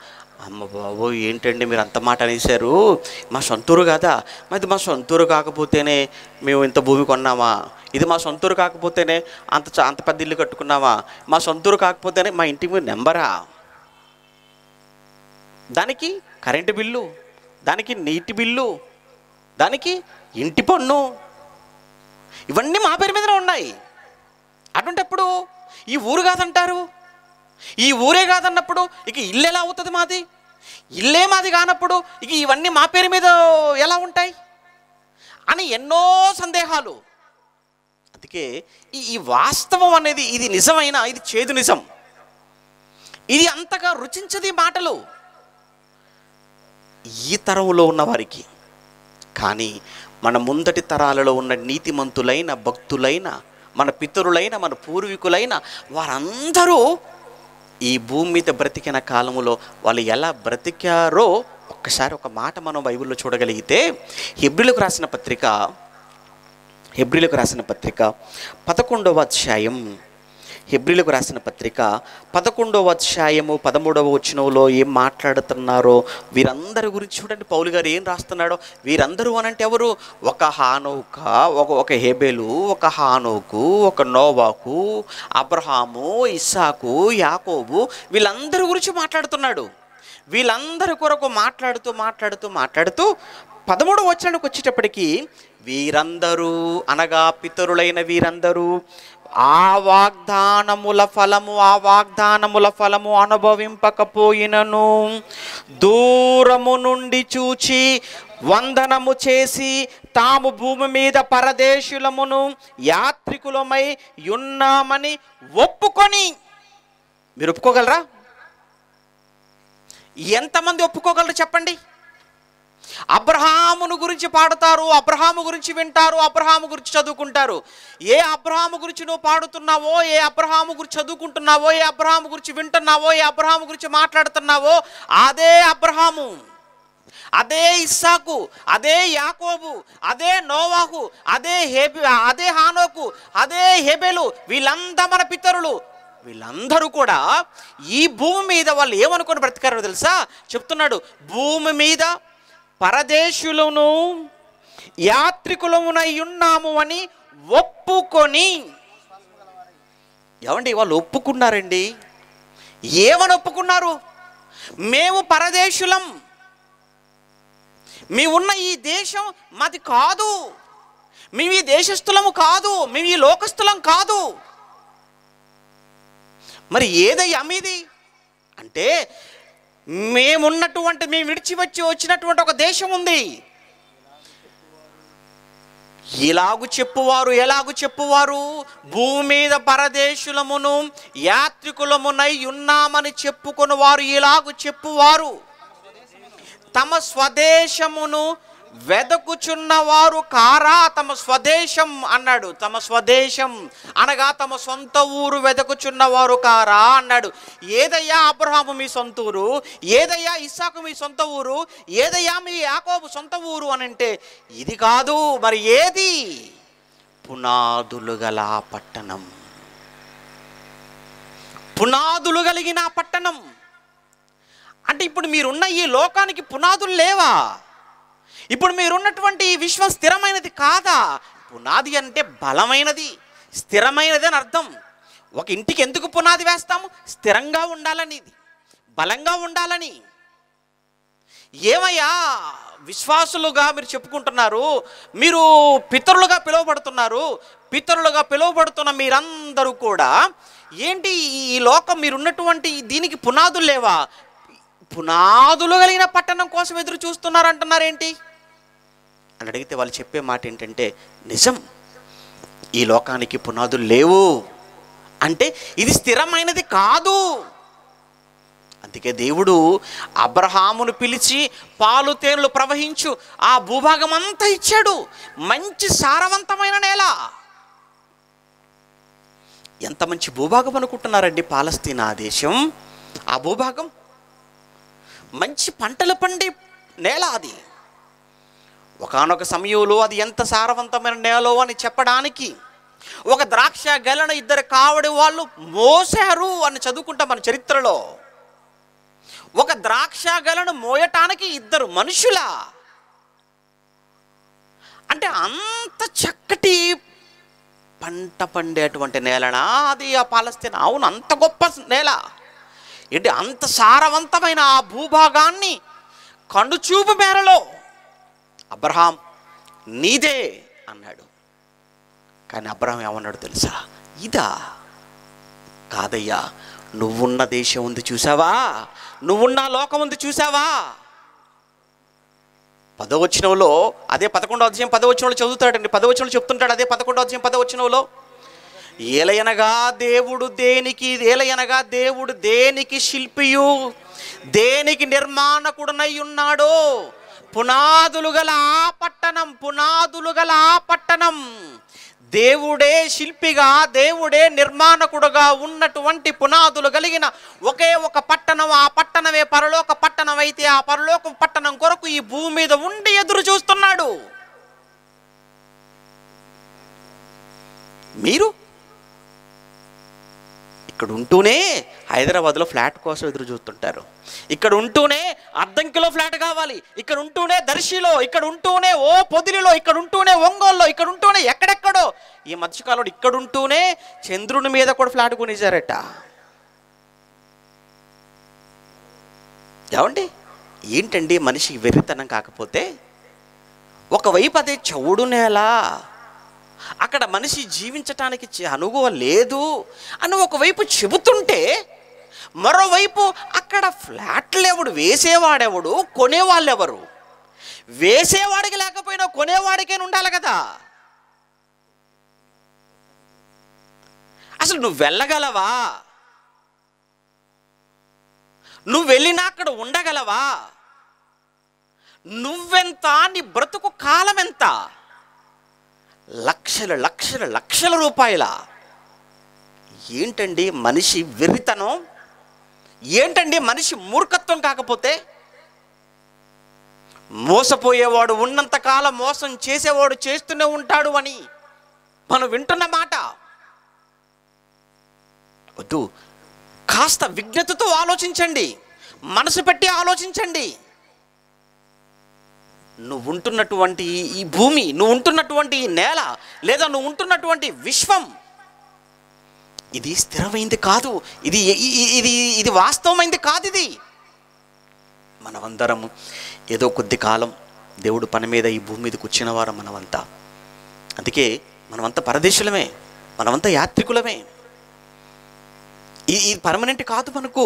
అమ్మ బాబు ఏంటండి మీరు అంత మాట అనేసారు, మా సొంతూరు కాదా? మరి మా సొంతూరు కాకపోతేనే మేము ఇంత భూమి కొన్నామా? ఇది మా సొంతూరు కాకపోతేనే అంత పెద్ద ఇల్లు కట్టుకున్నామా? మా సొంతూరు కాకపోతేనే మా ఇంటికి మీరు నెంబరా? దానికి కరెంటు బిల్లు, దానికి నీటి బిల్లు, దానికి ఇంటి పన్ను, ఇవన్నీ మా పేరు మీదనే ఉన్నాయి. అటువంటిప్పుడు ఈ ఊరు కాదంటారు. ఈ ఊరే కాదన్నప్పుడు ఇక ఇల్లు ఎలా అవుతుంది మాది? ఇల్లే మాది కానప్పుడు ఇక ఇవన్నీ మా పేరు మీద ఎలా ఉంటాయి అని ఎన్నో సందేహాలు. అందుకే ఈ వాస్తవం అనేది ఇది నిజమైన, ఇది చేదు నిజం. ఇది అంతగా రుచించది మాటలు ఈ తరంలో ఉన్నవారికి. కానీ మన ముందటి తరాలలో ఉన్న నీతిమంతులైన, భక్తులైన, మన పితరులైన, మన పూర్వీకులైన వారందరూ ఈ భూమి మీద బ్రతికిన కాలములో వాళ్ళు ఎలా బ్రతికారో ఒక్కసారి ఒక మాట మనం బైబిల్లో చూడగలిగితే హెబ్రీలకు రాసిన పత్రిక 11వ అధ్యాయం, హెబ్రీలకు రాసిన పత్రిక 11వ అధ్యాయము 13వ వచనంలో ఏం మాట్లాడుతున్నారో వీరందరి గురించి చూడండి. పౌలు గారు ఏం రాస్తున్నాడో. వీరందరూ అనంటే ఎవరు? ఒక హానోక, ఒక హేబెలు, ఒక హానోకు, ఒక నోవాకు, అబ్రహాము, ఇస్సాకు, యాకోబు, వీళ్ళందరి గురించి మాట్లాడుతున్నాడు. వీళ్ళందరి కొరకు మాట్లాడుతూ 13వ వచనానికి వచ్చేటప్పటికి వీరందరూ అనగా పితరులైన వీరందరూ ఆ వాగ్దానముల ఫలము అనుభవింపకపోయినను దూరము నుండి చూచి వందనము చేసి తాము భూమి మీద పరదేశులమును యాత్రికులమై ఉన్నామని ఒప్పుకొని. మీరు ఒప్పుకోగలరా? ఎంతమంది ఒప్పుకోగలరు చెప్పండి? అబ్రహామును గురించి పాడుతారు, అబ్రహాము గురించి వింటారు, అబ్రహాము గురించి చదువుకుంటారు. ఏ అబ్రహాము గురించి నువ్వు పాడుతున్నావో, ఏ అబ్రహాము గురించి చదువుకుంటున్నావో, ఏ అబ్రహాము గురించి వింటున్నావో, ఏ అబ్రహాము గురించి మాట్లాడుతున్నావో అదే అబ్రహాము, అదే ఇస్సాకు, అదే యాకోబు, అదే నోవాహు, అదే హానోకు, అదే హెబెలు, వీళ్ళంతా మన పితరులు. వీళ్ళందరూ కూడా ఈ భూమి మీద వాళ్ళు ఏమనుకొని బ్రతికారో తెలుసా? చెప్తున్నాడు, భూమి మీద పరదేశులను యాత్రికులమునై ఉన్నాము అని ఒప్పుకొని. ఏమండి వాళ్ళు ఒప్పుకున్నారండి? ఏమని ఒప్పుకున్నారు? మేము పరదేశులం, మేము ఉన్న ఈ దేశం మాది కాదు, మేము ఈ దేశస్థులము కాదు, మేము ఈ లోకస్థులం కాదు. మరి ఏదయ్యా మీది అంటే, మేము విడిచి వచ్చినటువంటి ఒక దేశం ఉంది. ఎలాగు చెప్పువారు భూమి మీద పరదేశులమును యాత్రికులమునై ఉన్నామని చెప్పుకొని వారు ఇలాగు చెప్పువారు తమ స్వదేశమును వెదకుచున్నవారు కారా. తమ స్వదేశం అన్నాడు, తమ స్వదేశం అనగా తమ సొంత ఊరు వెదకుచున్నవారు కారా అన్నాడు. ఏదయ్యా అబ్రహాము మీ సొంత ఊరు? ఏదయ్యా ఇస్సాకు మీ సొంత ఊరు? ఏదయ్యా మీ యాకోబు సొంత ఊరు అని అంటే ఇది కాదు. మరి ఏది? పునాదులు గల పట్టణం, పునాదులు కలిగిన పట్టణం. అంటే ఇప్పుడు మీరున్న ఈ లోకానికి పునాదులు లేవా? ఇప్పుడు మీరున్నటువంటి ఈ విశ్వం స్థిరమైనది కాదా? పునాది అంటే బలమైనది, స్థిరమైనది అని అర్థం. ఒక ఇంటికి ఎందుకు పునాది వేస్తాము? స్థిరంగా ఉండాలని, బలంగా ఉండాలని. ఏమయ్యా విశ్వాసులుగా మీరు చెప్పుకుంటున్నారు, మీరు పితరులుగా పిలువబడుతున్న మీరందరూ కూడా ఏంటి ఈ లోకం మీరున్నటువంటి దీనికి పునాదులు లేవా? పునాదులు కలిగిన పట్టణం కోసం ఎదురు చూస్తున్నారు అంటున్నారేంటి అని అడిగితే వాళ్ళు చెప్పే మాట ఏంటంటే, నిజం, ఈ లోకానికి పునాదులు లేవు అంటే ఇది స్థిరమైనది కాదు. అందుకే దేవుడు అబ్రహామును పిలిచి పాలు తేనెలు ప్రవహించు ఆ భూభాగం అంతా ఇచ్చాడు. మంచి సారవంతమైన నేల. ఎంత మంచి భూభాగం అనుకుంటున్నారండి పాలస్తీనా దేశం? ఆ భూభాగం మంచి పంటలు పండే నేల. అది ఒకానొక సమయంలో అది ఎంత సారవంతమైన నేలో అని చెప్పడానికి ఒక ద్రాక్ష గెలను 2 కావడి వాళ్ళు మోసారు అని చదువుకుంటాం మన చరిత్రలో. ఒక ద్రాక్ష గెలను మోయటానికి 2 మనుషులా? అంటే అంత చక్కటి పంట పండేటువంటి నేలనా అది ఆ పాలస్తీనా? అవును, అంత గొప్ప నేల. ఏంటి అంత సారవంతమైన ఆ భూభాగాన్ని కనుచూపు మేరలో అబ్రహాం నీదే అన్నాడు. కానీ అబ్రహాం ఏమన్నాడు తెలుసా? ఇదా కాదయ్యా, నువ్వున్న దేశం ఉంది చూసావా, నువ్వున్న లోకం ఉంది చూసావా. 10వ వచనంలో, అదే 11వ అధ్యాయం 10వ వచనంలో చదువుతాడండి. 10వ వచనంలో చెప్తుంటాడు, అదే 11వ అధ్యాయం 10వ వచనంలో, ఏలయనగా దేవుడు దేనికి శిల్పియు దేనికి నిర్మాణకుడనై ఉన్నాడో, పునాదులు గల ఆ పట్టణం దేవుడే శిల్పిగా, దేవుడే నిర్మాణకుడుగా ఉన్నటువంటి పునాదులు కలిగిన ఒకే ఒక పట్టణం. ఆ పట్టణమే పరలోక పట్టణం అయితే ఆ పరలోక పట్టణం కొరకు ఈ భూమి మీద ఉండి ఎదురు చూస్తున్నాడు. మీరు ఇక్కడ ఉంటూనే హైదరాబాద్లో ఫ్లాట్ కోసం ఎదురు చూస్తుంటారు, ఇక్కడ ఉంటూనే అద్దంకిలో ఫ్లాట్ కావాలి, ఇక్కడ ఉంటూనే దర్శిలో, ఇక్కడ ఉంటూనే పొదిలిలో, ఇక్కడ ఉంటూనే ఒంగోలులో, ఇక్కడ ఉంటూనే ఎక్కడెక్కడో. ఈ మధ్యకాలంలో ఇక్కడ ఉంటూనే చంద్రుని మీద కూడా ఫ్లాట్ కొనేసారట. ఏమండి ఏంటండి మనిషి వెర్రితనం కాకపోతే? ఒకవైపు అదే చౌడు నేల, అక్కడ మనిషి జీవించటానికి అనుభవ లేదు అని ఒకవైపు చెబుతుంటే, మరోవైపు అక్కడ ఫ్లాట్లు ఎవడు, వేసేవాడెవడు, కొనేవాళ్ళు ఎవరు? వేసేవాడికి లేకపోయినా కొనేవాడికైనా ఉండాలి కదా. అసలు నువ్వు వెళ్ళగలవా? నువ్వు వెళ్ళినా అక్కడ ఉండగలవా? నువ్వెంత, నీ బ్రతుకు కాలం ఎంత? లక్షల లక్షల లక్షల రూపాయల. ఏంటండి మనిషి వెర్రితనం? ఏంటండి మనిషి మూర్ఖత్వం? కాకపోతే మోసపోయేవాడు ఉన్నంతకాలం మోసం చేసేవాడు చేస్తూనే ఉంటాడు అని మనం వింటున్న మాట. వద్దు, కాస్త విజ్ఞతతో ఆలోచించండి, మనసు పెట్టి ఆలోచించండి. నువ్వు ఉంటున్నటువంటి ఈ భూమి, నువ్వు ఉంటున్నటువంటి ఈ నేల, లేదా నువ్వు ఉంటున్నటువంటి విశ్వం, ఇది స్థిరమైంది కాదు, ఇది ఇది ఇది వాస్తవమైంది కాదు. ఇది మనమందరం ఏదో కొద్ది కాలం దేవుడు పని మీద ఈ భూమి మీదకి వచ్చిన వారు మనమంతా. అందుకే మనమంతా పరదేశులమే, మనమంతా యాత్రికులమే. ఇది పర్మనెంట్ కాదు మనకు.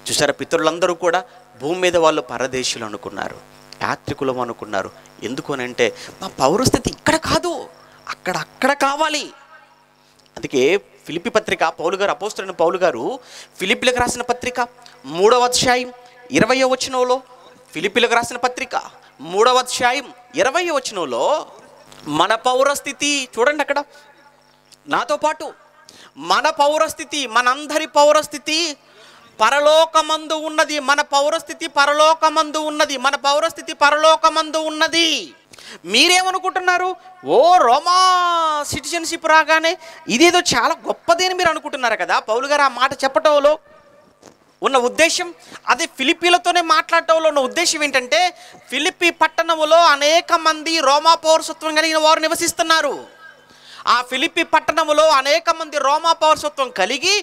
చూసారా, పితరులందరూ కూడా భూమి మీద వాళ్ళు పరదేశులు అనుకున్నారు, యాత్రికులం అనుకున్నారు. ఎందుకు అని అంటే, మా పౌరస్థితి ఇక్కడ కాదు, అక్కడ కావాలి. అందుకే ఫిలిప్పీ పత్రిక పౌలు గారు, అపోస్తలుడైన పౌలు గారు ఫిలిప్పీలకు రాసిన పత్రిక 3వ అధ్యాయం 20వ వచనంలో, ఫిలిప్పీలకు రాసిన పత్రిక 3వ అధ్యాయం 20వ వచనంలో మన పౌరస్థితి చూడండి. అక్కడ నాతో పాటు, మన పౌరస్థితి, మనందరి పౌరస్థితి పరలోకమందు ఉన్నది. మన పౌరస్థితి పరలోకమందు ఉన్నది. మన పౌరస్థితి పరలోకమందు ఉన్నది. మీరేమనుకుంటున్నారు? ఓ, రోమా సిటిజన్షిప్ రాగానే ఇదేదో చాలా గొప్పది అని మీరు అనుకుంటున్నారు కదా. పౌలు గారు ఆ మాట చెప్పటంలో ఉన్న ఉద్దేశం అదే. ఫిలిప్పీలతోనే మాట్లాడటంలో ఉన్న ఉద్దేశం ఏంటంటే, ఫిలిప్పీ పట్టణంలో అనేక మంది రోమా పౌరసత్వం కలిగిన వారు నివసిస్తున్నారు. ఆ ఫిలిప్పీ పట్టణంలో అనేక మంది రోమా పౌరసత్వం కలిగి,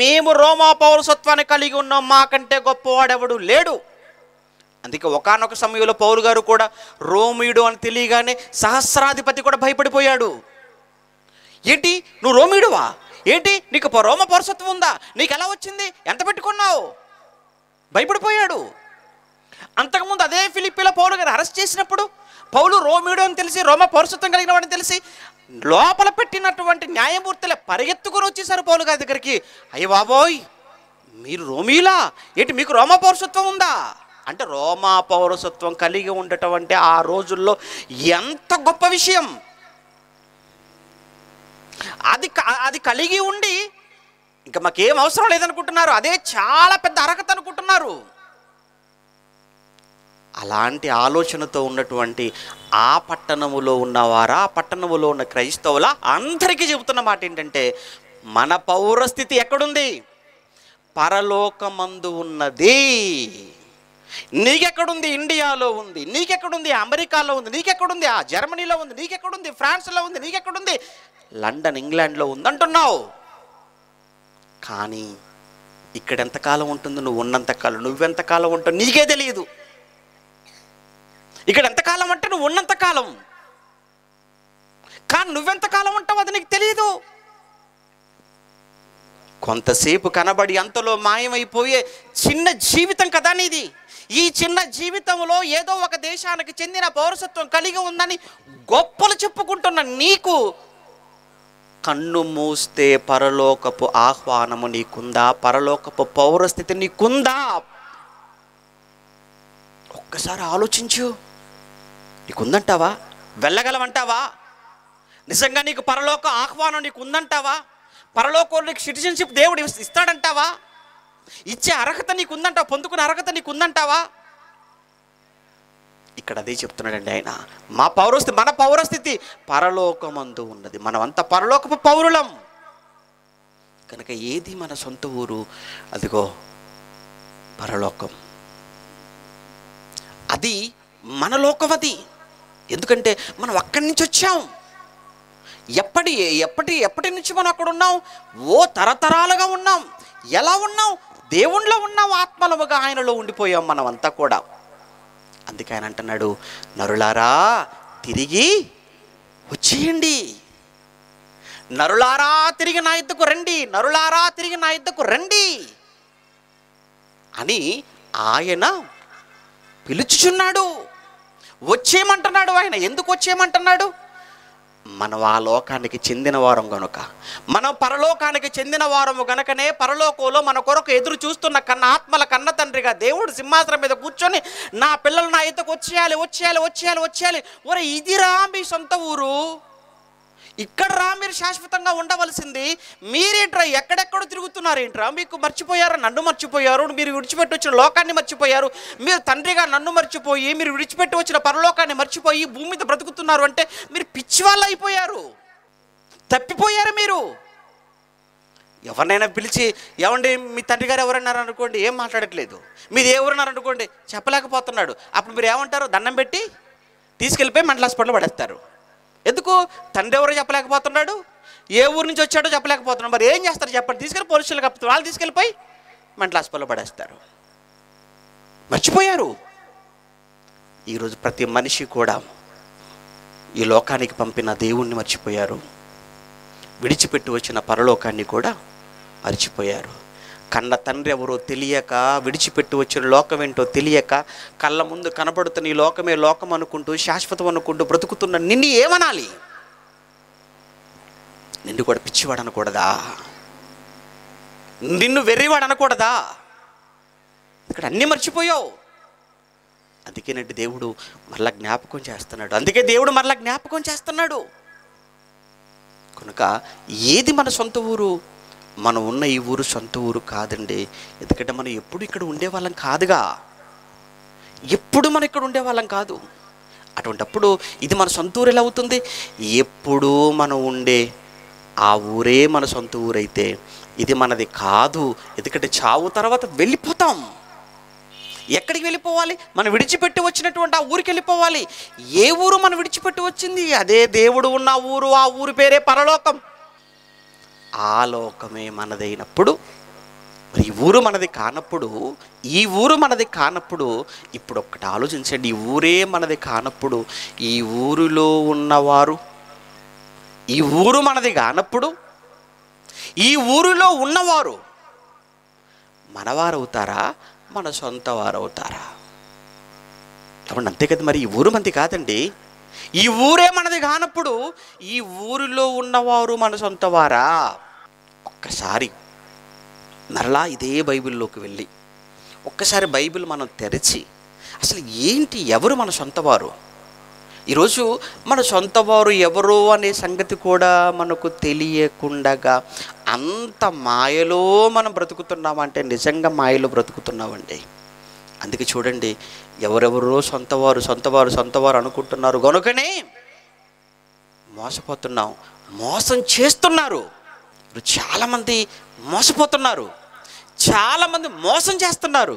మేము రోమా పౌరసత్వాన్ని కలిగి ఉన్నాం, మాకంటే గొప్పవాడెవడు లేడు. అందుకే ఒకానొక సమయంలో పౌలు గారు కూడా రోమీయుడు అని తెలియగానే సహస్రాధిపతి కూడా భయపడిపోయాడు. ఏంటి, నువ్వు రోమీయుడువా? ఏంటి, నీకు రోమ పౌరసత్వం ఉందా? నీకు ఎలా వచ్చింది? ఎంత పెట్టుకున్నావు? భయపడిపోయాడు. అంతకుముందు అదే ఫిలిప్పీలో పౌలు గారు అరెస్ట్ చేసినప్పుడు, పౌలు రోమీయుడు అని తెలిసి, రోమ పౌరసత్వం కలిగిన వాడని తెలిసి, లోపల పెట్టినటువంటి న్యాయమూర్తులే పరిగెత్తుకొని వచ్చేసారు పౌలు గారి దగ్గరికి. అయ్య బాబోయ్, మీరు రోమీయులా? ఏంటి, మీకు రోమా పౌరసత్వం ఉందా? అంటే రోమా పౌరసత్వం కలిగి ఉండటం అంటే ఆ రోజుల్లో ఎంత గొప్ప విషయం. అది కలిగి ఉండి ఇంకా మాకేం అవసరం లేదనుకుంటున్నారు. అదే చాలా పెద్ద అర్హత అనుకుంటున్నారు. అలాంటి ఆలోచనతో ఉన్నటువంటి ఆ పట్టణములో ఉన్నవారా, ఆ పట్టణములో ఉన్న క్రైస్తవుల అందరికీ చెబుతున్న మాట ఏంటంటే, మన పౌరస్థితి ఎక్కడుంది? పరలోకమందు ఉన్నది. నీకెక్కడుంది? ఇండియాలో ఉంది. నీకెక్కడుంది? అమెరికాలో ఉంది. నీకెక్కడుంది? ఆ జర్మనీలో ఉంది. నీకెక్కడుంది? ఫ్రాన్స్లో ఉంది. నీకెక్కడుంది? లండన్, ఇంగ్లాండ్లో ఉందంటున్నావు. కానీ ఇక్కడ ఎంతకాలం ఉంటుంది? నువ్వు ఉన్నంతకాలం. నువ్వెంతకాలం ఉంటావు నీకే తెలియదు. ఇక్కడ ఎంతకాలం అంటే నువ్వు ఉన్నంతకాలం, కానీ నువ్వెంతకాలం ఉంటావు అది నీకు తెలియదు. కొంతసేపు కనబడి అంతలో మాయమైపోయే చిన్న జీవితం కదా నీది. ఈ చిన్న జీవితంలో ఏదో ఒక దేశానికి చెందిన పౌరసత్వం కలిగి ఉందని గొప్పలు చెప్పుకుంటున్న నీకు కన్ను మూస్తే పరలోకపు ఆహ్వానము నీకుందా? పరలోకపు పౌరస్థితి నీకుందా? ఒక్కసారి ఆలోచించు. నీకుందంటావా? వెళ్ళగలవంటావా? నిజంగా నీకు పరలోక ఆహ్వానం నీకు ఉందంటావా? పరలోకంలో నీకు సిటిజన్షిప్ దేవుడు ఇస్తాడంటావా? ఇచ్చే అర్హత నీకుందంటావా? పొందుకునే అర్హత నీకుందంటావా? ఇక్కడ అదే చెప్తున్నాడండి ఆయన. మన పౌరస్థితి పరలోకమందు ఉన్నది. మనమంతా పరలోకపు పౌరులం కనుక ఏది మన సొంత ఊరు? అదిగో పరలోకం. అది మన లోకం. అది ఎందుకంటే మనం అక్కడి నుంచి వచ్చాం. ఎప్పటి నుంచి మనం అక్కడ ఉన్నాం? ఓ తరతరాలుగా ఉన్నాం. ఎలా ఉన్నాం? దేవుణ్ణిలో ఉన్నాం, ఆత్మలముగా ఆయనలో ఉండిపోయాం మనమంతా కూడా. అందుకే ఆయన అంటున్నాడు, నరులారా తిరిగి వచ్చేయండి, నరులారా తిరిగి నా యుద్ధకు రండి, నరులారా తిరిగి నా యుద్ధకు రండి అని ఆయన పిలుచుచున్నాడు. వచ్చేయమంటున్నాడు. ఆయన ఎందుకు వచ్చేయమంటున్నాడు? మనం ఆ లోకానికి చెందిన వారం గనుక, మనం పరలోకానికి చెందిన వారము గనుకనే పరలోకంలో మన కొరకు ఎదురు చూస్తున్న ఆత్మల కన్న తండ్రిగా దేవుడు సింహాసనం మీద కూర్చొని నా పిల్లలు నా యుద్ధకు వచ్చేయాలి, వచ్చేయాలి, వచ్చేయాలి, వచ్చేయాలి. ఒరే, ఇదిరా మీ సొంత ఊరు, ఇక్కడ రా మీరు శాశ్వతంగా ఉండవలసింది. మీరేంట్రా ఎక్కడెక్కడో తిరుగుతున్నారు ఏంట్రా? మీకు మర్చిపోయారు, నన్ను మర్చిపోయారు, మీరు విడిచిపెట్టి వచ్చిన లోకాన్ని మర్చిపోయారు, మీరు తండ్రిగా నన్ను మర్చిపోయి మీరు విడిచిపెట్టి వచ్చిన పరలోకాన్ని మర్చిపోయి భూమి మీద బ్రతుకుతున్నారు అంటే మీరు పిచ్చివాళ్ళు అయిపోయారు, తప్పిపోయారు మీరు. ఎవరినైనా పిలిచి ఏమండి మీ తండ్రి గారు ఎవరన్నారు అనుకోండి, ఏం మాట్లాడట్లేదు. మీరు ఎవరున్నారు అనుకోండి, చెప్పలేకపోతున్నాడు. అప్పుడు మీరు ఏమంటారు? దండం పెట్టి తీసుకెళ్ళిపోయి మెంటల్ హాస్పిటల్లో పడేస్తారు. ఎందుకు? తండ్రి ఎవరో చెప్పలేకపోతున్నాడు, ఏ ఊరు నుంచి వచ్చాడో చెప్పలేకపోతున్నాడు. మరి ఏం చేస్తారు చెప్పండి? తీసుకెళ్ళి పోలీసులు కప్పుతారు, వాళ్ళు తీసుకెళ్ళిపోయి మెంటల్ హాస్పిటల్లో పడేస్తారు. మర్చిపోయారు. ఈరోజు ప్రతి మనిషి కూడా ఈ లోకానికి పంపిన దేవుణ్ణి మర్చిపోయారు, విడిచిపెట్టి వచ్చిన పరలోకాన్ని కూడా మర్చిపోయారు. కన్న తండ్రి ఎవరో తెలియక, విడిచిపెట్టి వచ్చిన లోకం ఏంటో తెలియక, కళ్ళ ముందు కనబడుతున్న ఈ లోకమే లోకం అనుకుంటూ, శాశ్వతం అనుకుంటూ బ్రతుకుతున్న నిన్ను ఏమనాలి? నిన్ను కూడా పిచ్చివాడు అనకూడదా? నిన్ను వెర్రివాడు అనకూడదా? ఇక్కడ అన్నీ మర్చిపోయావు. అందుకేనండి దేవుడు మరలా జ్ఞాపకం చేస్తున్నాడు. అందుకే దేవుడు మరలా జ్ఞాపకం చేస్తున్నాడు. కనుక ఏది మన సొంత ఊరు? మనం ఉన్న ఈ ఊరు సొంత ఊరు కాదండి. ఎందుకంటే మనం ఎప్పుడు ఇక్కడ ఉండేవాళ్ళం కాదుగా, ఎప్పుడు మనం ఇక్కడ ఉండేవాళ్ళం కాదు. అటువంటప్పుడు ఇది మన సొంత ఊరు ఎలా అవుతుంది? ఎప్పుడూ మనం ఉండే ఆ ఊరే మన సొంత ఊరైతే ఇది మనది కాదు. ఎందుకంటే చావు తర్వాత వెళ్ళిపోతాం. ఎక్కడికి వెళ్ళిపోవాలి? మనం విడిచిపెట్టి వచ్చినటువంటి ఆ ఊరికి వెళ్ళిపోవాలి. ఏ ఊరు మనం విడిచిపెట్టి వచ్చింది? అదే దేవుడు ఉన్న ఊరు. ఆ ఊరు పేరే పరలోకం. ఆ లోకమే మనదైనప్పుడు, మరి ఈ ఊరు మనది కానప్పుడు, ఈ ఊరు మనది కానప్పుడు, ఇప్పుడు ఒక్కటి ఆలోచించండి. ఈ ఊరే మనది కానప్పుడు, ఈ ఊరిలో ఉన్నవారు, ఈ ఊరు మనది కానప్పుడు ఈ ఊరిలో ఉన్నవారు మనవారు అవుతారా, మన సొంత వారు అవుతారా? కాబట్టి అంతే కదా. మరి ఈ ఊరు మనది కాదండి. ఈ ఊరే మనది కానప్పుడు ఈ ఊరిలో ఉన్నవారు మన సొంత వారా? ఒక్కసారి మరలా ఇదే బైబిల్లోకి వెళ్ళి ఒక్కసారి బైబిల్ మనం తెరిచి అసలు ఏంటి, ఎవరు మన సొంతవారు? ఈరోజు మన సొంతవారు ఎవరు అనే సంగతి కూడా మనకు తెలియకుండగా అంత మాయలో మనం బ్రతుకుతున్నామంటే నిజంగా మాయలో బ్రతుకుతున్నామండి. అందుకే చూడండి, ఎవరెవరో సొంతవారు సొంతవారు సొంతవారు అనుకుంటున్నారు కనుకనే మోసపోతున్నాం, మోసం చేస్తున్నారు. చాలామంది మోసపోతున్నారు, చాలామంది మోసం చేస్తున్నారు.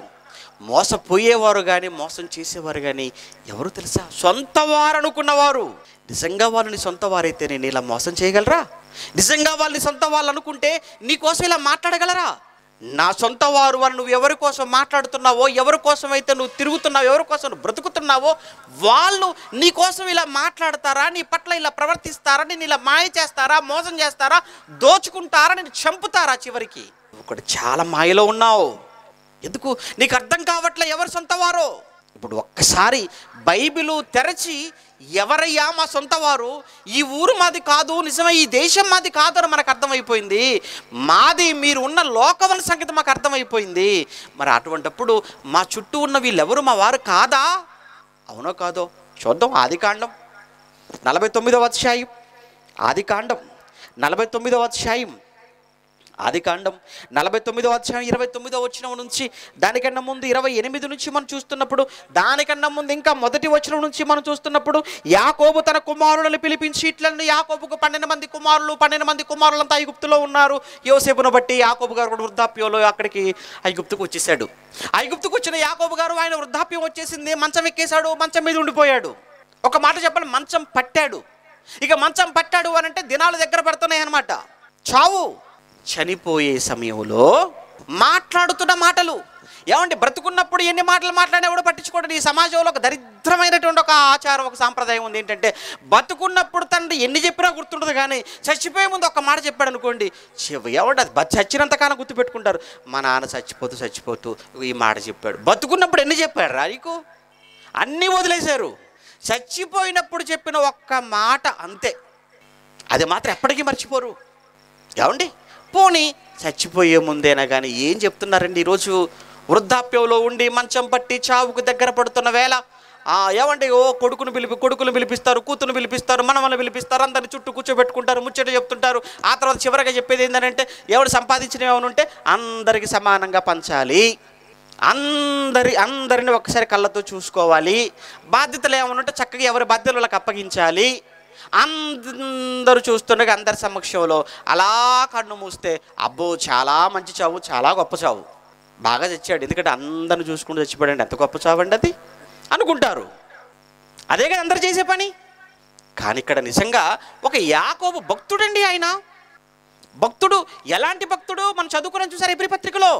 మోసపోయేవారు కానీ మోసం చేసేవారు కానీ ఎవరు తెలుసా? సొంతవారు అనుకున్నవారు. నిజంగా వాళ్ళని సొంత వారైతే నేను ఇలా మోసం చేయగలరా? నిజంగా వాళ్ళని సొంత వాళ్ళు అనుకుంటే నీకోసం ఇలా మాట్లాడగలరా? నా సొంత వారు అని నువ్వు ఎవరి కోసం మాట్లాడుతున్నావో, ఎవరి కోసం అయితే నువ్వు తిరుగుతున్నావో, ఎవరి కోసం నువ్వు బ్రతుకుతున్నావో వాళ్ళు నీ కోసం ఇలా మాట్లాడతారా? నీ పట్ల ఇలా ప్రవర్తిస్తారా? నేను ఇలా మాయ చేస్తారా? మోసం చేస్తారా? దోచుకుంటారా? నేను చంపుతారా? చివరికి ఒకటి చాలా మాయలో ఉన్నావు. ఎందుకు నీకు అర్థం కావట్లే ఎవరు సొంతవారో? ఇప్పుడు ఒక్కసారి బైబిలు తెరచి ఎవరయ్యా మా సొంతవారు, ఈ ఊరు మాది కాదు, నిజమే ఈ దేశం మాది కాదు అని మనకు అర్థమైపోయింది. మాది మీరు ఉన్న లోకం సంగతి మాకు అర్థమైపోయింది. మరి అటువంటప్పుడు మా చుట్టూ ఉన్న వీళ్ళెవరు మా వారు కాదా? అవునో కాదో చూద్దాం. ఆదికాండం 49వ అధ్యాయం, ఆదికాండం 49వ అధ్యాయం, ఆదికాండం 49వ అధ్యాయం 29వ వచనం నుంచి, దానికన్నా ముందు 28 నుంచి మనం చూస్తున్నప్పుడు, దానికన్నా ముందు ఇంకా మొదటి వచనం నుంచి మనం చూస్తున్నప్పుడు, యాకోబు తన కుమారులను పిలిపించి ఇట్లను, యాకోబుకు 12 మంది కుమారులు, 12 మంది కుమారులంతా ఐగుప్తులో ఉన్నారు. యోసేపును బట్టి యాకోబు గారు కూడా వృద్ధాప్యంలో అక్కడికి ఐగుప్తుకు వచ్చేసాడు. ఐగుప్తుకు వచ్చిన యాకోబు గారు ఆయన వృద్ధాప్యం వచ్చేసింది, మంచం ఎక్కేశాడు, మంచం మీద ఉండిపోయాడు. ఒక మాట చెప్పండి, మంచం పట్టాడు. ఇక మంచం పట్టాడు అని అంటే దినాలు దగ్గర పడుతున్నాయి అన్నమాట. చావు. చనిపోయే సమయంలో మాట్లాడుతున్న మాటలు ఏమంటే, బ్రతుకున్నప్పుడు ఎన్ని మాటలు మాట్లాడినా కూడా పట్టించుకోవడం. ఈ సమాజంలో ఒక దరిద్రమైనటువంటి ఒక ఆచారం, ఒక సాంప్రదాయం ఉంది. ఏంటంటే బతుకున్నప్పుడు తండ్రి ఎన్ని చెప్పినా గుర్తుండదు, కానీ చచ్చిపోయే ముందు ఒక మాట చెప్పాడు అనుకోండి, ఎవడు అది చచ్చినంతకాలం గుర్తుపెట్టుకుంటారు. మా నాన్న చచ్చిపోతూ ఈ మాట చెప్పాడు. బతుకున్నప్పుడు ఎన్ని చెప్పాడు రా నీకు? అన్నీ వదిలేశారు. చచ్చిపోయినప్పుడు చెప్పిన ఒక్క మాట అంతే, అది మాత్రం ఎప్పటికీ మర్చిపోరు. ఏమండి, పోనీ చచ్చిపోయే ముందేనా కానీ ఏం చెప్తున్నారండి? ఈరోజు వృద్ధాప్యంలో ఉండి మంచం పట్టి చావుకు దగ్గర పడుతున్న వేళ ఏమండి, కొడుకును పిలిపిస్తారు, కూతురు పిలిపిస్తారు, మనవలను పిలిపిస్తారు, అందరిని చుట్టూ కూర్చోబెట్టుకుంటారు, ముచ్చట చెప్తుంటారు. ఆ తర్వాత చివరిగా చెప్పేది ఏంటంటే, ఎవడు సంపాదించినవి ఏమైనా ఉంటే అందరికీ సమానంగా పంచాలి, అందరిని ఒక్కసారి కళ్ళతో చూసుకోవాలి, బాధ్యతలు ఏమైనా ఉంటే చక్కగా ఎవరి బాధ్యతలు వాళ్ళకి అప్పగించాలి. అందరూ చూస్తుండగా అందరి సమక్షంలో అలా కన్ను మూస్తే, అబ్బో చాలా మంచి చావు, చాలా గొప్ప చావు, బాగా చచ్చాడు, ఎందుకంటే అందరిని చూసుకుంటూ చచ్చిపోయాడు, ఎంత గొప్ప చావు అండి అది అనుకుంటారు. అదే కదా అందరు చేసే పని. కానీ ఇక్కడ నిజంగా ఒక యాకోబు భక్తుడండి. ఆయన భక్తుడు. ఎలాంటి భక్తుడు? మనం చదువుకున్నాం చూసారు హెబ్రీ పత్రికలో.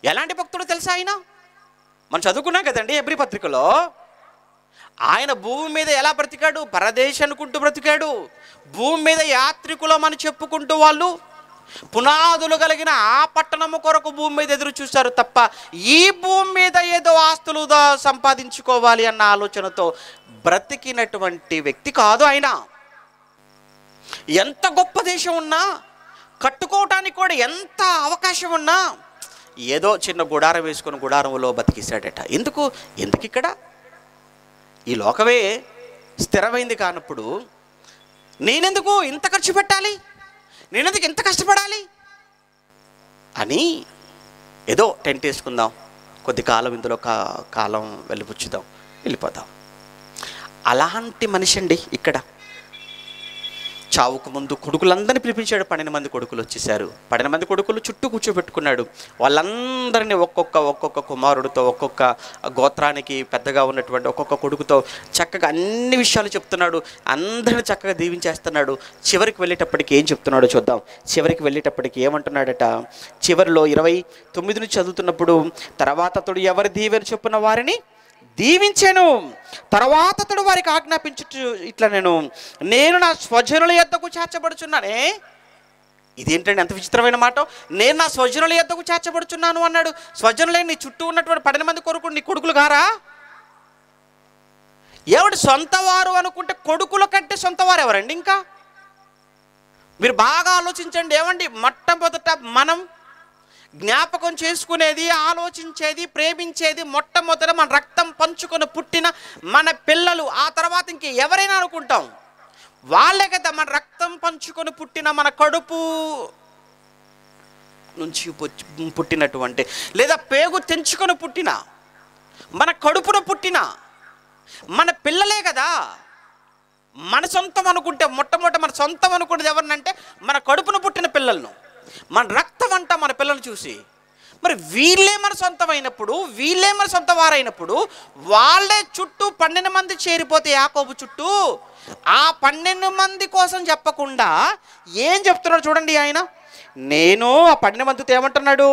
ఎలాంటి భక్తుడు తెలుసా ఆయన? మనం చదువుకున్నాం కదండి హెబ్రీ పత్రికలో. ఆయన భూమి మీద ఎలా బ్రతికాడు? పరదేశం అనుకుంటూ బ్రతికాడు. భూమి మీద యాత్రికులమని చెప్పుకుంటూ వాళ్ళు పునాదులు కలిగిన ఆ పట్టణము కొరకు భూమి మీద ఎదురు చూశారు తప్ప, ఈ భూమి మీద ఏదో ఆస్తులు సంపాదించుకోవాలి అన్న ఆలోచనతో బ్రతికినటువంటి వ్యక్తి కాదు ఆయన. ఎంత గొప్ప దేశం ఉన్నా, కట్టుకోవటానికి కూడా ఎంత అవకాశం ఉన్నా, ఏదో చిన్న గుడారం వేసుకుని గుడారంలో బతికిస్తాడట. ఎందుకు ఇక్కడ ఈ లోకమే స్థిరమైంది కానప్పుడు నేనెందుకు ఇంత ఖర్చు పెట్టాలి, నేనెందుకు ఇంత కష్టపడాలి అని ఏదో టెంట్ వేసుకుందాం, కొద్ది కాలం ఇందులో కాలం వెళ్ళిపోదాం. అలాంటి మనిషి అండి ఇక్కడ. చావుకు ముందు కొడుకులందరినీ పిలిపించాడు. 12 మంది కొడుకులు వచ్చేసారు. 12 మంది కొడుకులు చుట్టూ కూర్చోబెట్టుకున్నాడు. వాళ్ళందరినీ ఒక్కొక్క కుమారుడితో, ఒక్కొక్క గోత్రానికి పెద్దగా ఉన్నటువంటి ఒక్కొక్క కొడుకుతో చక్కగా అన్ని విషయాలు చెప్తున్నాడు. అందరిని చక్కగా దీవించేస్తున్నాడు. చివరికి వెళ్ళేటప్పటికి ఏం చెప్తున్నాడో చూద్దాం. చివరికి వెళ్ళేటప్పటికి ఏమంటున్నాడట? చివరిలో 29 నుంచి చదువుతున్నప్పుడు, తర్వాత అతడు ఎవరి దీవెన చొప్పున వారిని దీవించాను, తర్వాత అతడు వారికి ఆజ్ఞాపించు ఇట్లా, నేను నా స్వజనుల యొద్దకు చేర్చబడుచున్నానే. ఇదేంటండి ఎంత విచిత్రమైన మాట? నేను నా స్వజనుల యొద్దకు చేర్చబడుచున్నాను అన్నాడు. స్వజనులే నీ చుట్టూ ఉన్నటువంటి 12 మంది కొడుకులు నీ కొడుకులు గారా? ఎవడు సొంత వారు అనుకుంటే కొడుకుల కంటే సొంత వారు ఎవరండి? ఇంకా మీరు బాగా ఆలోచించండి. ఏమండి, మొట్టమొదట మనం జ్ఞాపకం చేసుకునేది, ఆలోచించేది, ప్రేమించేది మొట్టమొదట మన రక్తం పంచుకొని పుట్టిన మన పిల్లలు. ఆ తర్వాత ఇంక ఎవరైనా అనుకుంటాం, వాళ్ళే కదా మన రక్తం పంచుకొని పుట్టిన, మన కడుపు నుంచి పుట్టినటువంటి, లేదా పేగు తెంచుకొని పుట్టిన, మన కడుపున పుట్టిన మన పిల్లలే కదా మన సొంతం అనుకుంటే. మొట్టమొదట మన సొంతం అనుకునేది ఎవరినంటే మన కడుపున పుట్టిన పిల్లలను, మన రక్తం అంట మన పిల్లలు చూసి. మరి వీళ్ళే మన సొంతమైనప్పుడు, వీళ్ళే మన సొంత వారైనప్పుడు, వాళ్ళే చుట్టూ 12 మంది చేరిపోతే యాకోబు చుట్టూ, ఆ 12 మంది కోసం చెప్పకుండా ఏం చెప్తున్నాడు చూడండి ఆయన. నేను ఆ 12 మందితో ఏమంటున్నాడు?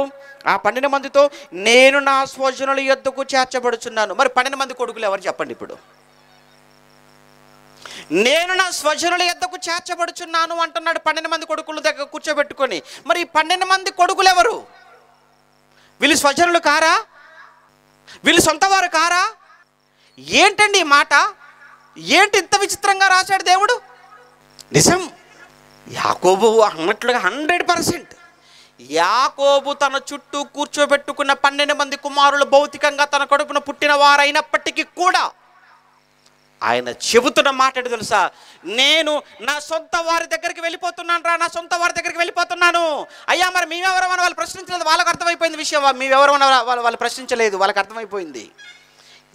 ఆ 12 మందితో నేను నా స్వజనుల యొద్దకు చేర్చబడుచున్నాను. మరి 12 మంది కొడుకులు ఎవరు చెప్పండి ఇప్పుడు? నేను నా స్వజనుల యొద్దకు చేర్చబడుచున్నాను అంటున్నాడు 12 మంది కొడుకుల దగ్గర కూర్చోబెట్టుకొని. మరి 12 మంది కొడుకులు ఎవరు? వీళ్ళు స్వజనులు కారా? వీళ్ళు సొంతవారు కారా? ఏంటండి ఈ మాట? ఏంటి ఇంత విచిత్రంగా రాశాడు దేవుడు? నిజం, యాకోబు అన్నట్లుగా 100% యాకోబు తన చుట్టూ కూర్చోబెట్టుకున్న 12 మంది కుమారులు భౌతికంగా తన కడుపున పుట్టిన వారైనప్పటికీ కూడా ఆయన చెబుతున్న మాట ఏంటో తెలుసా? నేను నా సొంత వారి దగ్గరికి వెళ్ళిపోతున్నాను రా, నా సొంత వారి దగ్గరికి వెళ్ళిపోతున్నాను. అయ్యా మరి మేమెవరమని వాళ్ళు ప్రశ్నించలేదు, వాళ్ళకి అర్థమైపోయింది విషయం. మేమెవరమని వాళ్ళు ప్రశ్నించలేదు, వాళ్ళకి అర్థమైపోయింది.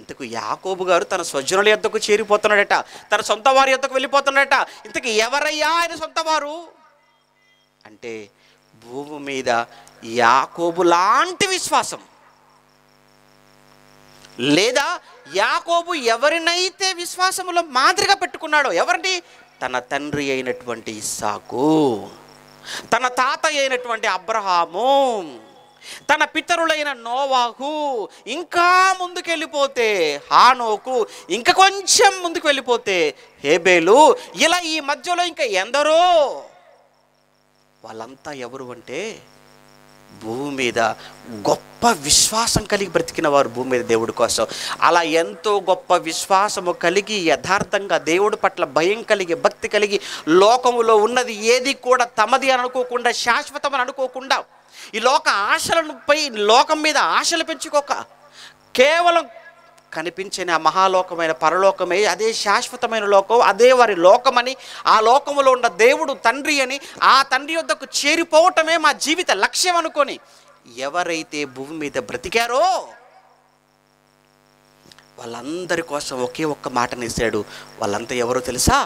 ఇంతకు యాకోబు గారు తన స్వజనుల యొద్దకు చేరిపోతున్నాడట, తన సొంత వారి యొద్దకు వెళ్ళిపోతున్నాడట. ఇంతకు ఎవరయ్యా ఆయన సొంత వారు అంటే, భూమి మీద యాకోబు లాంటి విశ్వాసం, లేదా యాకోబు ఎవరినైతే విశ్వాసములో మాదిరిగా పెట్టుకున్నాడో, ఎవరిని? తన తండ్రి అయినటువంటి ఇస్సాకు, తన తాత అయినటువంటి అబ్రహాము, తన పితరులైన నోవాహు, ఇంకా ముందుకెళ్ళిపోతే హానోకు, ఇంకా కొంచెం ముందుకు వెళ్ళిపోతే హేబేలు, ఇలా ఈ మధ్యలో ఇంకా ఎందరో. వాళ్ళంతా ఎవరు అంటే భూమి మీద గొప్ప విశ్వాసం కలిగి బ్రతికిన వారు, భూమి మీద దేవుడి కోసం. అలా ఎంతో గొప్ప విశ్వాసము కలిగి, యథార్థంగా దేవుడి పట్ల భయం కలిగి, భక్తి కలిగి, లోకములో ఉన్నది ఏది కూడా తమది అని అనుకోకుండా, శాశ్వతం అని అనుకోకుండా, ఈ లోక ఆశలను పై లోకం మీద ఆశలు పెంచుకోక, కేవలం కనిపించిన ఆ మహాలోకమైన పరలోకమే అదే శాశ్వతమైన లోకం, అదే వారి లోకమని, ఆ లోకములో ఉన్న దేవుడు తండ్రి అని, ఆ తండ్రి వద్దకు చేరిపోవటమే మా జీవిత లక్ష్యం అనుకొని ఎవరైతే భూమి మీద బ్రతికారో వాళ్ళందరి కోసం ఒకే ఒక్క మాటనిస్తాడు. వాళ్ళంతా ఎవరో తెలుసా?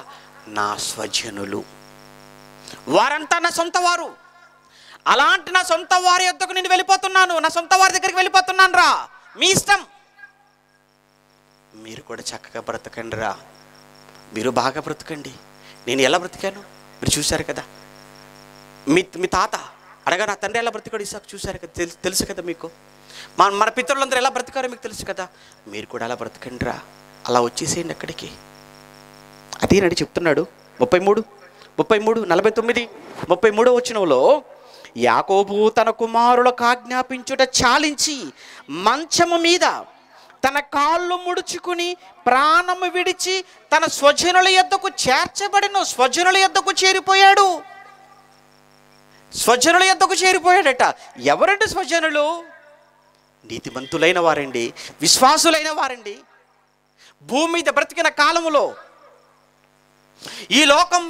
నా స్వజనులు. వారంతా నా సొంత వారు. అలాంటి నా సొంత వారి వద్దకు నేను వెళ్ళిపోతున్నాను, నా సొంత వారి దగ్గరికి వెళ్ళిపోతున్నాను రా, మీ ఇష్టం, మీరు కూడా చక్కగా బ్రతకండి రా, మీరు బాగా బ్రతకండి. నేను ఎలా బ్రతికాను మీరు చూశారు కదా. మీ తాత అనగా నా తండ్రి ఎలా బ్రతికాడు ఇసాకు చూశారు కదా, తెలుసు కదా మీకు. మన పితరులందరూ ఎలా బ్రతికారో మీకు తెలుసు కదా. మీరు కూడా అలా బ్రతకండి రా, అలా వచ్చేసేయండి అక్కడికి. అదేనండి చెప్తున్నాడు. 33, 49, 33 వచనంలో, యాకోబు తన కుమారులకు ఆజ్ఞాపించుట చాలించి మంచము మీద తన కాళ్ళు ముడుచుకుని ప్రాణము విడిచి తన స్వజనుల యొద్దకు చేర్చబడిన, స్వజనుల యొద్దకు చేరిపోయాడు. స్వజనుల యొద్దకు చేరిపోయాడట. ఎవరండి స్వజనులు? నీతిమంతులైన వారండి, విశ్వాసులైన వారండి. భూమి మీద బ్రతికిన కాలములో ఈ లోకం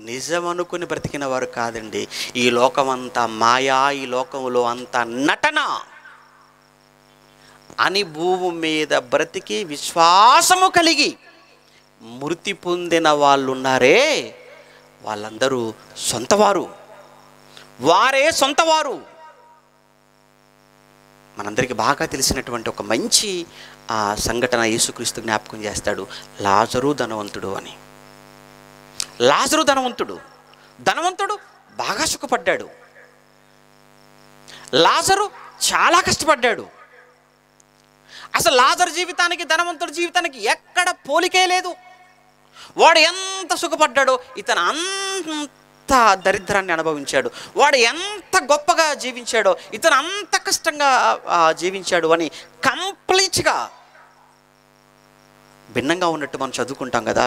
నిజం అనుకుని బ్రతికిన వారు కాదండి. ఈ లోకమంతా మాయా, ఈ లోకములో అంతా నటన అని భూమి మీద బ్రతికి విశ్వాసము కలిగి మృతి పొందిన వాళ్ళు ఉన్నారే, వాళ్ళందరూ సొంతవారు, వారే సొంతవారు. మనందరికీ బాగా తెలిసినటువంటి ఒక మంచి సంఘటన యేసుక్రీస్తు జ్ఞాపకం చేస్తాడు. లాజరు ధనవంతుడు అని. లాజరు ధనవంతుడు బాగా సుఖపడ్డాడు. లాజరు చాలా కష్టపడ్డాడు. అసలు లాజరు జీవితానికి ధనవంతుడి జీవితానికి ఎక్కడ పోలికే లేదు. వాడు ఎంత సుఖపడ్డాడో ఇతను అంత దరిద్రాన్ని అనుభవించాడు. వాడు ఎంత గొప్పగా జీవించాడో ఇతను అంత కష్టంగా జీవించాడు అని కంప్లీట్గా భిన్నంగా ఉన్నట్టు మనం చదువుకుంటాం కదా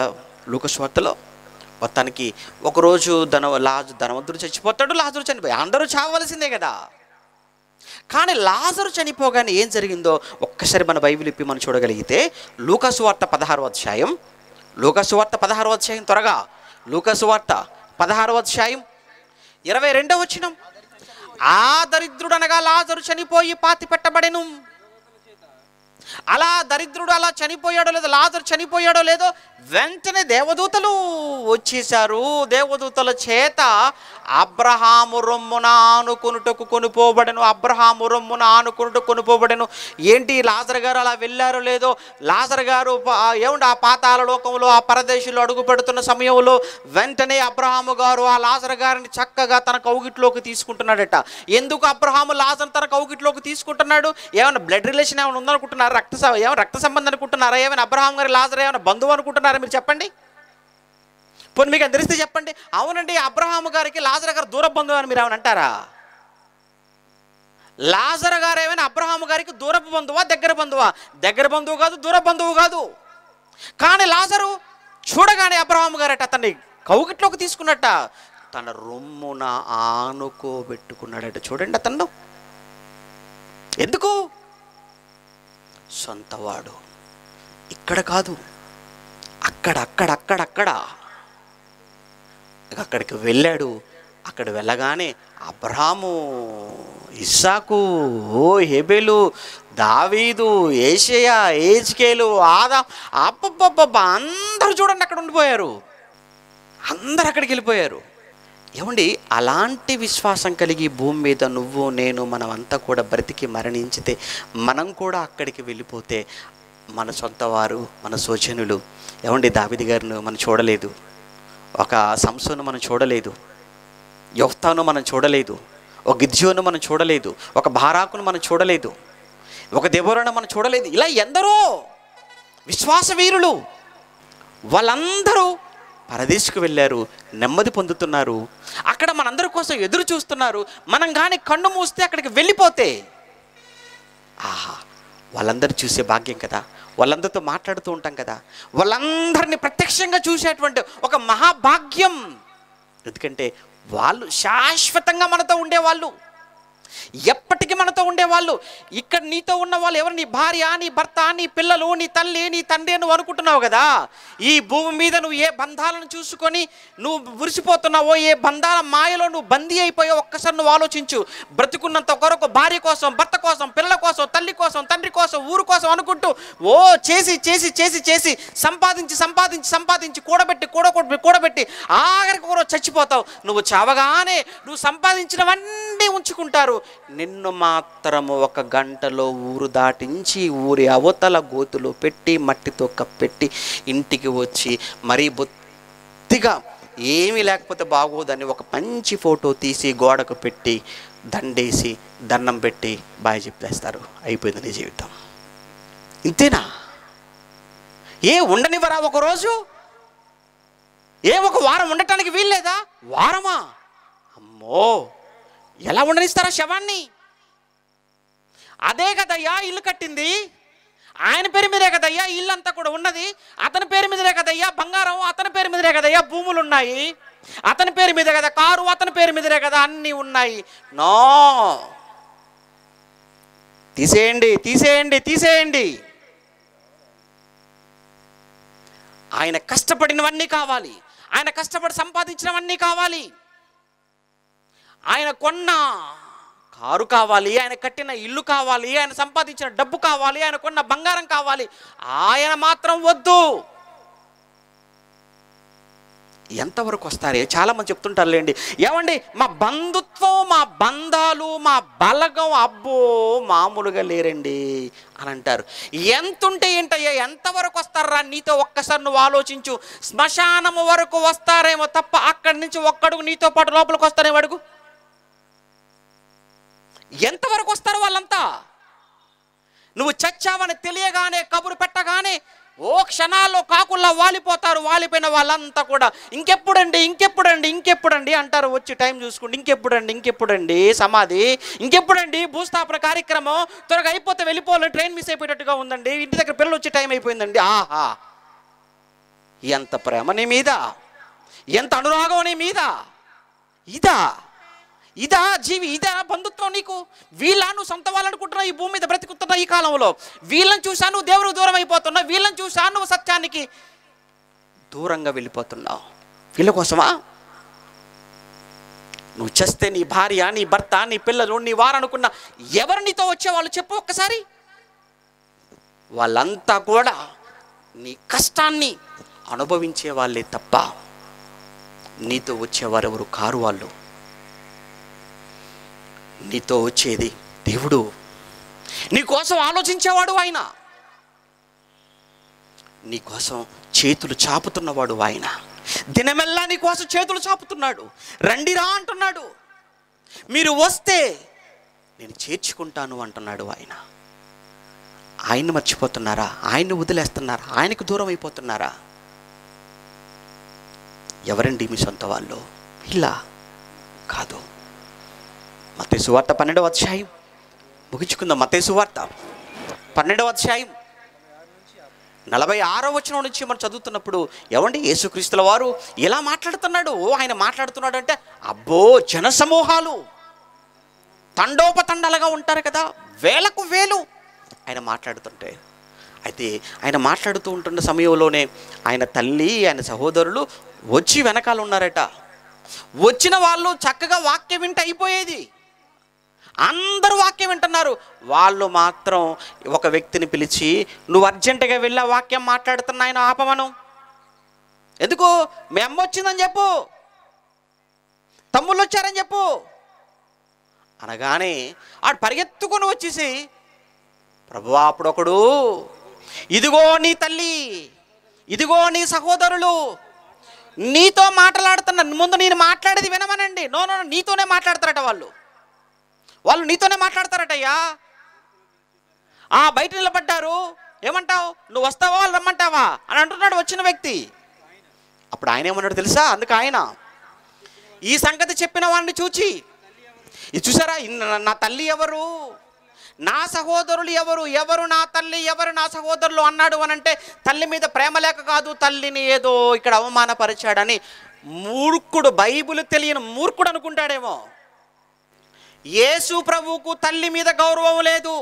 లూకా సువార్తలో. మొత్తానికి ఒకరోజు ధనవంతుడు చచ్చిపోతాడు, లాజరు చనిపోయి, అందరూ చావవలసిందే కదా. కానీ లాజరు చనిపోగానే ఏం జరిగిందో ఒక్కసారి మన బైబిల్ ఇప్పి మనం చూడగలిగితే లూకా సువార్త 16వ అధ్యాయం, త్వరగా లూకా సువార్త 16వ అధ్యాయం 22వ వచనం. ఆ దరిద్రుడు అనగా లాజరు చనిపోయి పాతి పెట్టబడెను. అలా దరిద్రుడు అలా చనిపోయాడో లేదో, లాజరు చనిపోయాడో లేదో, వెంటనే దేవదూతలు వచ్చేశారు. దేవదూతల చేత అబ్రహాము రొమ్మున ఆనుకొనుటకు కొనుపోబడెను. అబ్రహాము రొమ్మున ఆనుకొనుటకు కొనుపోబడెను. ఏంటి లాజరు గారు అలా వెళ్ళారో లేదో, లాజరు గారు ఏమంటే ఆ పాతాళ లోకంలో, ఆ పరదేశంలో అడుగు పెడుతున్న సమయంలో వెంటనే అబ్రహాము గారు ఆ లాజరు గారిని చక్కగా తన కౌగిట్లోకి తీసుకుంటున్నాడట. ఎందుకు అబ్రహాము లాజరు తన కౌగిట్లోకి తీసుకుంటున్నాడు? ఏమైనా బ్లడ్ రిలేషన్ ఏమైనా ఉందనుకుంటున్నారా? రక్త సంబంధం అనుకుంటున్నారా? ఏమైనా అబ్రహాం గారి లాజరు ఏమైనా బంధువు అనుకుంటున్నారా? మీరు చెప్పండి. పోనీ మీకు అని తెలిస్తే చెప్పండి. అవునండి, అబ్రహాము గారికి లాజరు గారు దూర బంధువు అని మీరు ఏమైనా అంటారా? లాజరు గారు ఏమైనా అబ్రహాము గారికి దూరపు బంధువా, దగ్గర బంధువా? దగ్గర బంధువు కాదు, దూర బంధువు కాదు. కానీ లాజరు చూడగానే అబ్రహాము గారట అతన్ని కౌగిట్లోకి తీసుకున్నట్ట, తన రొమ్మున ఆనుకోబెట్టుకున్నాడట. చూడండి అతను ఎందుకు? సొంతవాడు. ఇక్కడ కాదు, అక్కడికి వెళ్ళాడు. అక్కడ వెళ్ళగానే అబ్రాహాము, ఇస్సాకు, హేబెలు, దావీదు, యేషయా, ఏజ్కేలు, ఆదాం, అబ్బబ్బబ్బ అందరూ చూడండి అక్కడ ఉండిపోయారు. అందరు అక్కడికి వెళ్ళిపోయారు. ఏమండి, అలాంటి విశ్వాసం కలిగి భూమి మీద నువ్వు నేను మనమంతా కూడా బ్రతికి మరణించితే, మనం కూడా అక్కడికి వెళ్ళిపోతే మన సొంత వారు, మన స్వజనులు. ఏమండి, దావీదు గారిని మనం చూడలేదు, ఒక సంసోను మనం చూడలేదు, యొఫ్తాను మనం చూడలేదు, ఒక గిద్యోను మనం చూడలేదు, ఒక బారాకును మనం చూడలేదు, ఒక దెబోరాను మనం చూడలేదు. ఇలా ఎందరో విశ్వాస వీరులు, వాళ్ళందరూ పరదేశుకు వెళ్ళారు, నెమ్మది పొందుతున్నారు. అక్కడ మనందరి కోసం ఎదురు చూస్తున్నారు. మనం కానీ కన్ను మూస్తే అక్కడికి వెళ్ళిపోతే ఆహా, వాళ్ళందరూ చూసే భాగ్యం కదా, వాళ్ళందరితో మాట్లాడుతూ ఉంటాం కదా, వాళ్ళందరినీ ప్రత్యక్షంగా చూసేటువంటి ఒక మహాభాగ్యం. ఎందుకంటే వాళ్ళు శాశ్వతంగా మనతో ఉండేవాళ్ళు, ఎప్పటికీ మనతో ఉండేవాళ్ళు. ఇక్కడ నీతో ఉన్న వాళ్ళు ఎవరు? నీ భార్య, నీ భర్త, నీ పిల్లలు, నీ తల్లి, నీ తండ్రి నువ్వు అనుకుంటున్నావు కదా. ఈ భూమి మీద నువ్వు ఏ బంధాలను చూసుకొని నువ్వు మురిసిపోతున్నావో, ఏ బంధాల మాయలో నువ్వు బందీ అయిపోయావు, ఒక్కసారి నువ్వు ఆలోచించు. బ్రతుకున్నంత కొరకు భార్య కోసం, భర్త కోసం, పిల్లల కోసం, తల్లి కోసం, తండ్రి కోసం, ఊరు కోసం అనుకుంటూ చేసి చేసి చేసి చేసి సంపాదించి సంపాదించి సంపాదించి కూడబెట్టి ఆఖరికి కూడా చచ్చిపోతావు. నువ్వు చావగానే నువ్వు సంపాదించినవన్నీ ఉంచుకుంటారు, నిన్ను మాత్రము 1 గంటలో ఊరు దాటించి ఊరి అవతల గోతులో పెట్టి మట్టితో కప్పెట్టి ఇంటికి వచ్చి మరీ బొత్తిగా ఏమీ లేకపోతే బాగోదని ఒక మంచి ఫోటో తీసి గోడకు పెట్టి దండేసి దండం పెట్టి బాయ్ చెప్పేస్తారు. అయిపోయింది నీ జీవితం. ఇంతేనా? ఉండనివ్వరా ఒకరోజు? ఒక వారం ఉండటానికి వీల్లేదా? వారమా? అమ్మో, ఎలా ఉండనిస్తారా శవాన్ని? అదే కదయ్యా ఇల్లు కట్టింది, ఆయన పేరు మీదే కదయ్యా ఇల్లు అంతా కూడా ఉన్నది, అతని పేరు మీదే కదయ్యా బంగారం, అతని పేరు మీదే కదయ్యా భూములు ఉన్నాయి, అతని పేరు మీదే కదా కారు, అతని పేరు మీదే కదా అన్నీ ఉన్నాయి. నో, తీసేయండి తీసేయండి తీసేయండి. ఆయన కష్టపడినవన్నీ కావాలి, ఆయన కష్టపడి సంపాదించినవన్నీ కావాలి, ఆయన కొన్న కారు కావాలి, ఆయన కట్టిన ఇల్లు కావాలి, ఆయన సంపాదించిన డబ్బు కావాలి, ఆయన కొన్న బంగారం కావాలి. ఆయన మాత్రం వద్దు. ఎంతవరకు వస్తారే? చాలామంది చెప్తుంటారులేండి, ఏమండి మా బంధుత్వం, మా బంధాలు, మా బలగం అబ్బో మామూలుగా లేరండి అని అంటారు. ఎంతుంటే ఏంటయ్యా, ఎంతవరకు వస్తారా నీతో? ఒక్కసారి నువ్వు ఆలోచించు. శ్మశానము వరకు వస్తారేమో తప్ప అక్కడి నుంచి ఒక్కడుగు నీతో పాటు లోపలికి వస్తారేమో అడుగు. ఎంతవరకు వస్తారు వాళ్ళంతా? నువ్వు చచ్చావని తెలియగానే కబురు పెట్టగానే క్షణాల్లో కాకుల్లా వాలిపోతారు. వాలిపోయిన వాళ్ళంతా కూడా ఇంకెప్పుడండి ఇంకెప్పుడండి ఇంకెప్పుడండి అంటారు. వచ్చి టైం చూసుకోండి, ఇంకెప్పుడండి సమాధి, ఇంకెప్పుడండి భూస్థాపన కార్యక్రమం, త్వరగా అయిపోతే వెళ్ళిపోవాలి, ట్రైన్ మిస్ అయిపోయేటట్టుగా ఉందండి, ఇంటి దగ్గర పిల్లలు వచ్చే టైం అయిపోయిందండి. ఆహా, ఎంత ప్రేమ నీ మీద, ఎంత అనురాగం నీ మీద. ఇదా జీవి, ఇదా బంధుత్వం నీకు? వీళ్ళ నువ్వు సొంత వాళ్ళనుకుంటున్నావు ఈ భూమి మీద బ్రతుకుతున్నా ఈ కాలంలో. వీళ్ళని చూసా నువ్వు దేవుడికి దూరం అయిపోతున్నావు, వీళ్ళని చూసా నువ్వు సత్యానికి దూరంగా వెళ్ళిపోతున్నావు. వీళ్ళ కోసమా? నువ్వు చేస్తే నీ భార్య, నీ భర్త, నీ పిల్లలు, నీ వారనుకున్న ఎవరు నీతో వచ్చేవాళ్ళు చెప్పు ఒక్కసారి. వాళ్ళంతా కూడా నీ కష్టాన్ని అనుభవించే వాళ్ళే తప్ప నీతో వచ్చేవారు ఎవరు కారు. వాళ్ళు నీతో వచ్చేది దేవుడు, నీకోసం ఆలోచించేవాడు ఆయన, నీకోసం చేతులు చాపుతున్నవాడు ఆయన. దినమెల్లా నీకోసం చేతులు చాపుతున్నాడు, రండిరా అంటున్నాడు. మీరు వస్తే నేను చేర్చుకుంటాను అంటున్నాడు ఆయన. ఆయన్ని మర్చిపోతున్నారా? ఆయన్ని వదిలేస్తున్నారా? ఆయనకు దూరం అయిపోతున్నారా? ఎవరండి మీ సొంత వాళ్ళు? ఇలా కాదు. మత్తయి సువార్త 12వ అధ్యాయం ముగించుకుందాం. మత్తయి సువార్త 12వ అధ్యాయం 46వ వచనం నుంచి మనం చదువుతున్నప్పుడు ఏమండి యేసుక్రీస్తుల వారు ఎలా మాట్లాడుతున్నాడు? ఆయన మాట్లాడుతున్నాడు అంటే అబ్బో జనసమూహాలు తండోపతండాలుగా ఉంటారు కదా, వేలకు వేలు ఆయన మాట్లాడుతుంటే. అయితే ఆయన మాట్లాడుతూ ఉంటున్న సమయంలోనే ఆయన తల్లి, ఆయన సహోదరులు వచ్చి వెనకాల ఉన్నారట. వచ్చిన వాళ్ళు చక్కగా వాక్యం వింటే అయిపోయేది, అందరూ వాక్యం వింటున్నారు. వాళ్ళు మాత్రం ఒక వ్యక్తిని పిలిచి నువ్వు అర్జెంటుగా వెళ్ళి వాక్యం మాట్లాడుతున్నా ఆయన ఆపమను. ఎందుకు? మీ అమ్మ వచ్చిందని చెప్పు, తమ్ముళ్ళు వచ్చారని చెప్పు అనగానే ఆడు పరిగెత్తుకొని వచ్చేసి ప్రభువా అప్పుడొకడు, ఇదిగో నీ తల్లి, ఇదిగో నీ సహోదరులు నీతో మాట్లాడుతున్నా, ముందు నేను మాట్లాడేది వినమనండి. నో నీతోనే మాట్లాడతారట వాళ్ళు. వాళ్ళు నీతోనే మాట్లాడతారటయ్యా. బయట నిలబడ్డారు, ఏమంటావు, నువ్వు వస్తావా వాళ్ళు రమ్మంటావా అని అంటున్నాడు వచ్చిన వ్యక్తి. అప్పుడు ఆయన ఏమన్నాడు తెలుసా? అందుకు ఆయన ఈ సంగతి చెప్పిన వాడిని చూచి, ఇది చూసారా, నా తల్లి ఎవరు, నా సహోదరులు ఎవరు, ఎవరు నా తల్లి ఎవరు నా సహోదరులు అన్నాడు అని అంటే తల్లి మీద ప్రేమ లేక కాదు, తల్లిని ఏదో ఇక్కడ అవమానపరిచాడని మూర్ఖుడు, బైబిల్ తెలియని మూర్ఖుడు అనుకుంటాడేమో. యేసు ప్రభువుకు తల్లి మీద గౌరవం లేదు,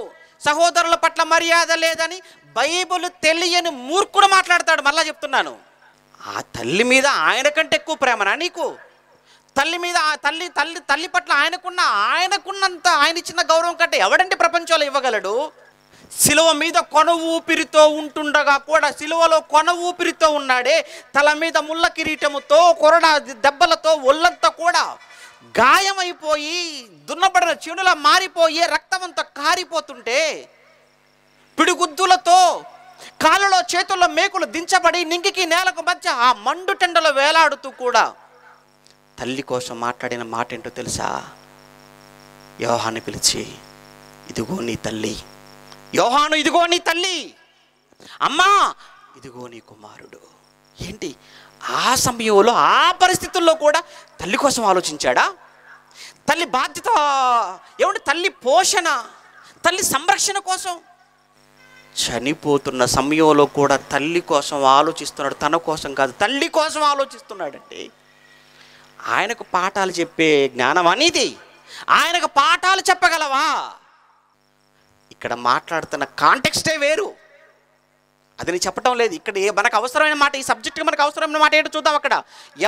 సహోదరుల పట్ల మర్యాద లేదని బైబిల్ తెలియని మూర్ఖుడు మాట్లాడతాడు. మళ్ళా చెప్తున్నాను, ఆ తల్లి మీద ఆయన కంటే ఎక్కువ ప్రేమనా నీకు? తల్లి మీద తల్లి పట్ల ఆయనకున్నంత ఆయన ఇచ్చిన గౌరవం కంటే ఎవడంటే ప్రపంచంలో ఇవ్వగలడు? సిలువ మీద కొన ఊపిరితో ఉంటుండగా కూడా, సిలువలో కొన ఊపిరితో ఉన్నాడే, తల మీద ముళ్ళ కిరీటముతో కొరడా దెబ్బలతో ఒళ్ళంతా కూడా గాయమైపోయి దున్నబడిన చెడులా మారిపోయి రక్తమంతా కారిపోతుంటే, పిడిగుద్దులతో కాళ్ళలో చేతుల్లో మేకులు దించబడి నింగికి నేలకు మధ్య ఆ మండు టెండలో వేలాడుతూ కూడా తల్లి కోసం మాట్లాడిన మాట ఏంటో తెలుసా? యోహాను పిలిచి, ఇదిగో నీ తల్లి, యోహాను ఇదిగో నీ తల్లి, అమ్మా ఇదిగో నీ కుమారుడు. ఏంటి ఆ సమయంలో ఆ పరిస్థితుల్లో కూడా తల్లి కోసం ఆలోచించాడా? తల్లి బాధ్యత ఏమంటే తల్లి పోషణ, తల్లి సంరక్షణ కోసం చనిపోతున్న సమయంలో కూడా తల్లి కోసం ఆలోచిస్తున్నాడు. తన కోసం కాదు, తల్లి కోసం ఆలోచిస్తున్నాడండి. ఆయనకు పాఠాలు చెప్పే జ్ఞానం అనేది, ఆయనకు పాఠాలు చెప్పగలవా? ఇక్కడ మాట్లాడుతున్న కాంటెక్స్టే వేరు, అది నేను చెప్పటం లేదు. ఇక్కడ మనకు అవసరమైన మాట, ఈ సబ్జెక్ట్కి మనకు అవసరమైన మాట ఏంటో చూద్దాం. అక్కడ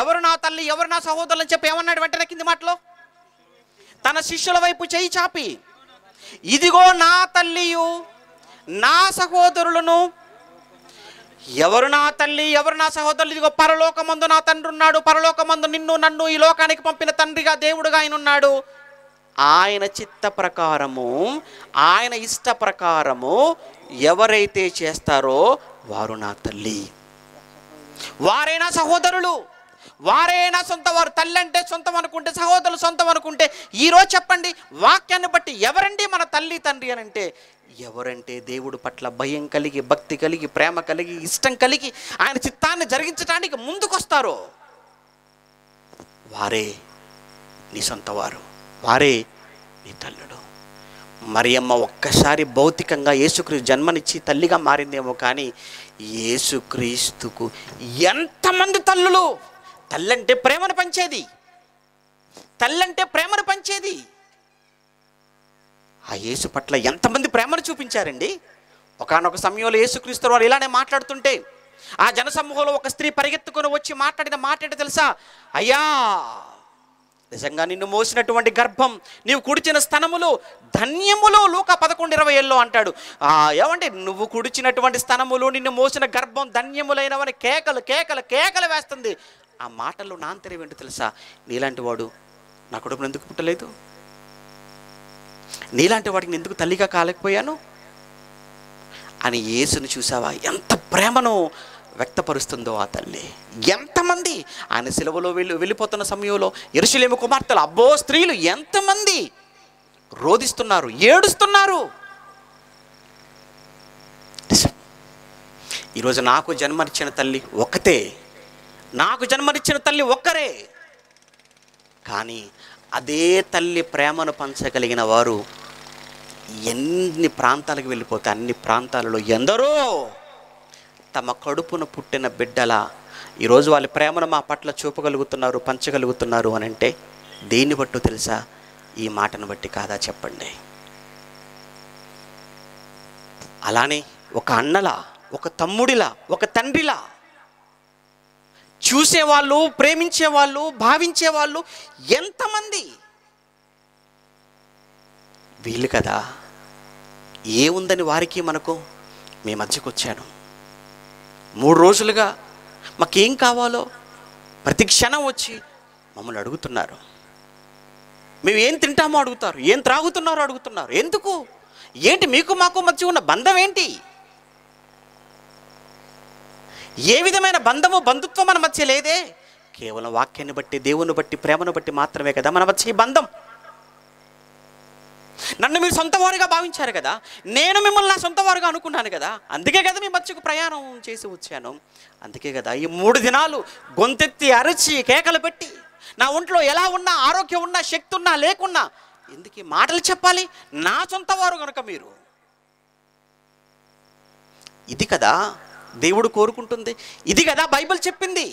ఎవరు నా తల్లి ఎవరు నా సహోదరులు అని చెప్పి ఏమన్నాడు వెంటనే కింది మాటలో? తన శిష్యుల వైపు చేయి చాపి, ఇదిగో నా తల్లియు నా సహోదరులను. ఎవరు నా తల్లి ఎవరు నా సహోదరులు? ఇదిగో పరలోకమందు నా తండ్రి ఉన్నాడు, పరలోకమందు నిన్ను నన్ను ఈ లోకానికి పంపిన తండ్రిగా దేవుడుగా ఆయన ఉన్నాడు. ఆయన చిత్త ప్రకారము ఆయన ఇష్ట ప్రకారము ఎవరైతే చేస్తారో వారు నా తల్లి, వారే నా సహోదరులు, వారే నా సొంత వారు. తల్లి అంటే సొంతం అనుకుంటే, సహోదరులు సొంతం అనుకుంటే, ఈరోజు చెప్పండి వాక్యాన్ని బట్టి ఎవరండి మన తల్లి తండ్రి అని అంటే? ఎవరంటే దేవుడి పట్ల భయం కలిగి, భక్తి కలిగి, ప్రేమ కలిగి, ఇష్టం కలిగి ఆయన చిత్తాన్ని జరిగించడానికి ముందుకొస్తారో వారే నీ సొంత వారు, వారే నీ తల్లుడు. మరియమ్మ ఒక్కసారి భౌతికంగా యేసుక్రీస్తు జన్మనిచ్చి తల్లిగా మారిందేమో, కానీ యేసుక్రీస్తుకు ఎంతమంది తల్లులు! తల్లంటే ప్రేమను పంచేది, తల్లంటే ప్రేమను పంచేది. ఆ యేసు పట్ల ఎంతమంది ప్రేమను చూపించారండి. ఒకానొక సమయంలో యేసుక్రీస్తు వారు ఇలానే మాట్లాడుతుంటే ఆ జనసమూహంలో ఒక స్త్రీ పరిగెత్తుకొని వచ్చి మాట్లాడిన మాట ఏంటో తెలుసా? అయ్యా, నిజంగా నిన్ను మోసినటువంటి గర్భం, నీవు కుడిచిన స్తనములు ధన్యములు. లూకా 11:27 అంటాడు. ఏమంటే నువ్వు కుడిచినటువంటి స్తనములు, నిన్ను మోసిన గర్భం ధన్యములైనవని కేకలు కేకలు కేకలు వేస్తుంది. ఆ మాటల్లో నా అంతర్యం ఏంటో తెలుసా? నీలాంటి వాడు నా కొడుకును ఎందుకు పుట్టలేదు, నీలాంటి వాడికి నేను ఎందుకు తల్లిగా కాలేకపోయాను అని యేసుని చూసావా ఎంత ప్రేమను వ్యక్తపరుస్తుందో ఆ తల్లి. ఎంతమంది ఆయన సిలువలో వెళ్ళిపోతున్న సమయంలో యెరూషలేము కుమార్తెలు, అబ్బో స్త్రీలు ఎంతమంది రోదిస్తున్నారు, ఏడుస్తున్నారు. ఈరోజు నాకు జన్మనిచ్చిన తల్లి ఒక్కతే, నాకు జన్మనిచ్చిన తల్లి ఒక్కరే, కానీ అదే తల్లి ప్రేమను పంచగలిగిన వారు ఎన్ని ప్రాంతాలకు వెళ్ళిపోతే అన్ని ప్రాంతాలలో ఎందరో తమ కడుపున పుట్టిన బిడ్డల ఈరోజు వాళ్ళ ప్రేమను మా పట్ల చూపగలుగుతున్నారు, పంచగలుగుతున్నారు అని అంటే దేన్ని బట్టు తెలుసా? ఈ మాటను బట్టి కాదా చెప్పండి? అలానే ఒక అన్నలా, ఒక తమ్ముడిలా, ఒక తండ్రిలా చూసేవాళ్ళు, ప్రేమించేవాళ్ళు, భావించేవాళ్ళు ఎంతమంది? వీళ్ళు కదా ఏముందని వారికి మనకు మీ మధ్యకు వచ్చాను. 3 రోజులుగా మాకేం కావాలో ప్రతి క్షణం వచ్చి మమ్మల్ని అడుగుతున్నారు. మేము ఏం తింటామో అడుగుతారు, ఏం త్రాగుతున్నారో అడుగుతున్నారు. ఎందుకు? ఏంటి మీకు మాకు మధ్య ఉన్న బంధం ఏంటి? ఏ విధమైన బంధము, బంధుత్వం మన మధ్య లేదే. కేవలం వాక్యాన్ని బట్టి, దేవుని బట్టి, ప్రేమను బట్టి మాత్రమే కదా మన మధ్య ఈ బంధం. నన్ను మీరు సొంత వారుగా భావించారు కదా, నేను మిమ్మల్ని నా సొంత వారుగా అనుకున్నాను కదా, అందుకే కదా మీ మధ్యకు ప్రయాణం చేసి వచ్చాను. అందుకే కదా ఈ 3 దినాలు గొంతెత్తి అరిచి కేకలు పెట్టి, నా ఒంట్లో ఎలా ఉన్నా, ఆరోగ్యం ఉన్నా, శక్తి ఉన్నా లేకున్నా ఎందుకు ఈ మాటలు చెప్పాలి? నా సొంత వారు కనుక మీరు. ఇది కదా దేవుడు కోరుకుంటుంది, ఇది కదా బైబిల్ చెప్పింది.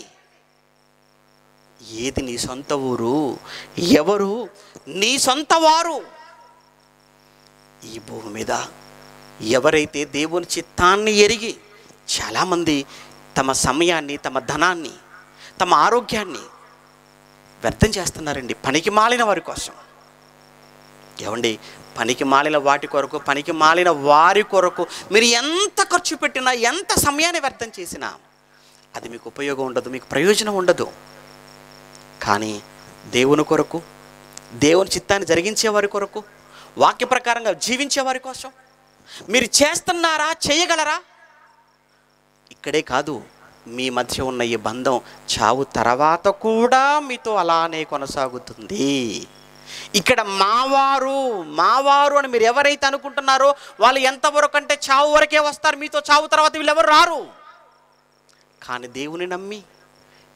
ఏది నీ సొంత ఊరు? ఎవరు నీ సొంత వారు? ఈ భూమి మీద ఎవరైతే దేవుని చిత్తాన్ని ఎరిగి, చాలామంది తమ సమయాన్ని, తమ ధనాన్ని, తమ ఆరోగ్యాన్ని వ్యర్థం చేస్తున్నారండి పనికి మాలిన వారి కోసం. ఏమండి, పనికి మాలిన వాటి కొరకు, పనికి మాలిన వారి కొరకు మీరు ఎంత ఖర్చు పెట్టినా, ఎంత సమయాన్ని వ్యర్థం చేసినా అది మీకు ఉపయోగం ఉండదు, మీకు ప్రయోజనం ఉండదు. కానీ దేవుని కొరకు, దేవుని చిత్తాన్ని జరిగించే వారి కొరకు, వాక్య ప్రకారంగా జీవించే వారి కోసం మీరు చేస్తున్నారా? చేయగలరా? ఇక్కడే కాదు, మీ మధ్య ఉన్న ఈ బంధం చావు తర్వాత కూడా మీతో అలానే కొనసాగుతుంది. ఇక్కడ మావారు అని మీరు ఎవరైతే అనుకుంటున్నారో వాళ్ళు ఎంతవరకు అంటే చావు వరకే వస్తారు, మీతో చావు తర్వాత వీళ్ళు ఎవరు రారు. కానీ దేవుని నమ్మి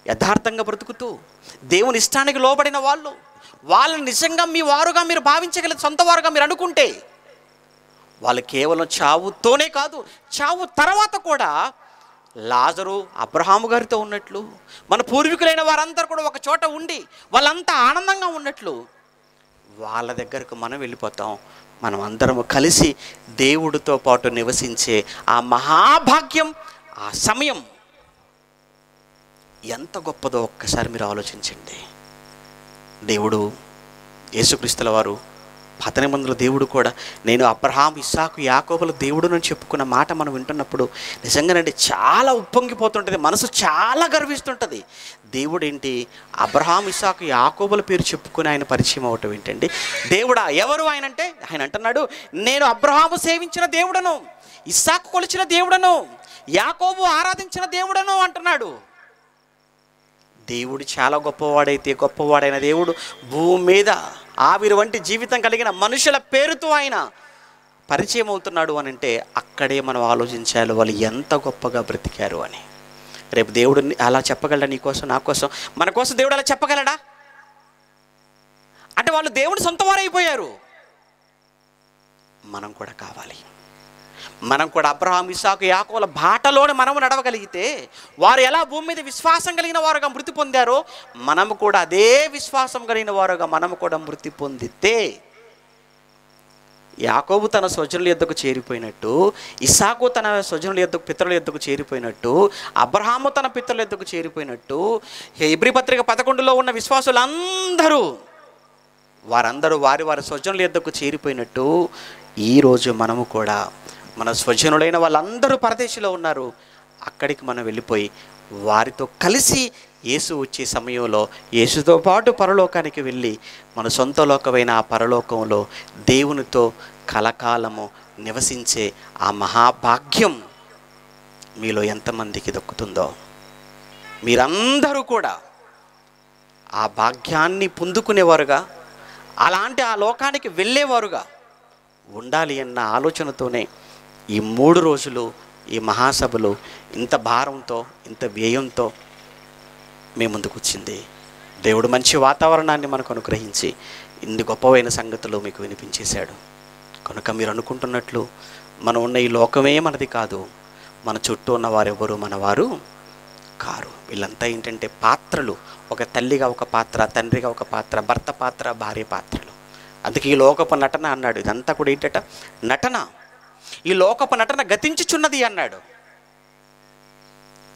యథార్థంగా బ్రతుకుతూ దేవుని ఇష్టానికి లోబడిన వాళ్ళని నిజంగా మీ వారుగా మీరు భావించగల సొంత వారుగా మీరు అనుకుంటే, వాళ్ళు కేవలం చావుతోనే కాదు, చావు తర్వాత కూడా లాజరు అబ్రహాము గారితో ఉన్నట్లు, మన పూర్వీకులైన వారందరూ కూడా ఒక చోట ఉండి వాళ్ళంతా ఆనందంగా ఉన్నట్లు వాళ్ళ దగ్గరకు మనం వెళ్ళిపోతాం. మనం అందరము కలిసి దేవుడితో పాటు నివసించే ఆ మహాభాగ్యం, ఆ సమయం ఎంత గొప్పదో ఒక్కసారి మీరు ఆలోచించండి. దేవుడు, యేసుక్రీస్తుల వారు, పాత నిబంధనల దేవుడు కూడా నేను అబ్రహాం, ఇస్సాకు, యాకోబుల దేవుడు అని చెప్పుకున్న మాట మనం వింటున్నప్పుడు నిజంగానండి చాలా ఉప్పొంగిపోతుంటుంది, మనసు చాలా గర్విస్తుంటుంది. దేవుడు ఏంటి అబ్రహాం, ఇస్సాకు, యాకోబుల పేరు చెప్పుకుని ఆయన పరిచయం అవటం ఏంటండి? దేవుడా? ఎవరు ఆయన అంటే, ఆయన అంటున్నాడు నేను అబ్రహాము సేవించిన దేవుడను, ఇస్సాకు కొలిచిన దేవుడను, యాకోబు ఆరాధించిన దేవుడను అంటున్నాడు. దేవుడు చాలా గొప్పవాడైతే, గొప్పవాడైన దేవుడు భూమి మీద ఆవిరి వంటి జీవితం కలిగిన మనుషుల పేరుతో ఆయన పరిచయం అవుతున్నాడు అని అంటే, అక్కడే మనం ఆలోచించాలి వాళ్ళు ఎంత గొప్పగా బ్రతికారు అని. రేపు దేవుడు అలా చెప్పగలడా? నీ కోసం, నా కోసం, మన కోసం దేవుడు అలా చెప్పగలడా? అంటే వాళ్ళు దేవుడు సొంత వారైపోయారు. మనం కూడా కావాలి. మనం కూడా అబ్రహాం, ఇస్సాకు, యాకోబుల బాటలోనే మనము నడవగలిగితే, వారు ఎలా భూమి మీద విశ్వాసం కలిగిన వారుగా మృతి పొందారో మనము కూడా అదే విశ్వాసం కలిగిన వారుగా మనము కూడా మృతి పొందితే, యాకోబు తన స్వజనుల యొద్దకు చేరిపోయినట్టు, ఇస్సాకు తన స్వజనుల యొద్దకు, పితరుల యొద్దకు చేరిపోయినట్టు, అబ్రహాము తన పితరుల యొద్దకు చేరిపోయినట్టు, హెబ్రీ పత్రిక 11లో ఉన్న విశ్వాసులందరూ వారందరూ వారి వారి స్వజనుల యొద్దకు చేరిపోయినట్టు, ఈరోజు మనము కూడా మన స్వజనులైన వాళ్ళందరూ పరదేశంలో ఉన్నారు, అక్కడికి మనం వెళ్ళిపోయి వారితో కలిసి యేసు వచ్చే సమయంలో యేసుతో పాటు పరలోకానికి వెళ్ళి మన సొంత లోకమైన ఆ పరలోకంలో దేవునితో కలకాలము నివసించే ఆ మహాభాగ్యం మీలో ఎంతమందికి దక్కుతుందో, మీరందరూ కూడా ఆ భాగ్యాన్ని పొందుకునేవారుగా, అలాంటి ఆ లోకానికి వెళ్ళేవారుగా ఉండాలి అన్న ఆలోచనతోనే ఈ 3 రోజులు ఈ మహాసభలు ఇంత భారంతో, ఇంత వ్యయంతో మీ ముందుకు వచ్చింది. దేవుడు మంచి వాతావరణాన్ని మనకు అనుగ్రహించి ఇన్ని గొప్పవైన సంగతులు మీకు వినిపించేశాడు. కనుక మీరు అనుకుంటున్నట్లు మనం ఉన్న ఈ లోకమే మనది కాదు, మన చుట్టూ ఉన్న వారెవరు మనవారు కారు. వీళ్ళంతా ఏంటంటే పాత్రలు. ఒక తల్లిగా ఒక పాత్ర, తండ్రిగా ఒక పాత్ర, భర్త పాత్ర, భార్య పాత్రలు. అందుకే ఈ లోకపు నటన అన్నాడు. ఇదంతా కూడా ఏంటట? నటన. ఈ లోకపు నటన గతించుచున్నది అన్నాడు.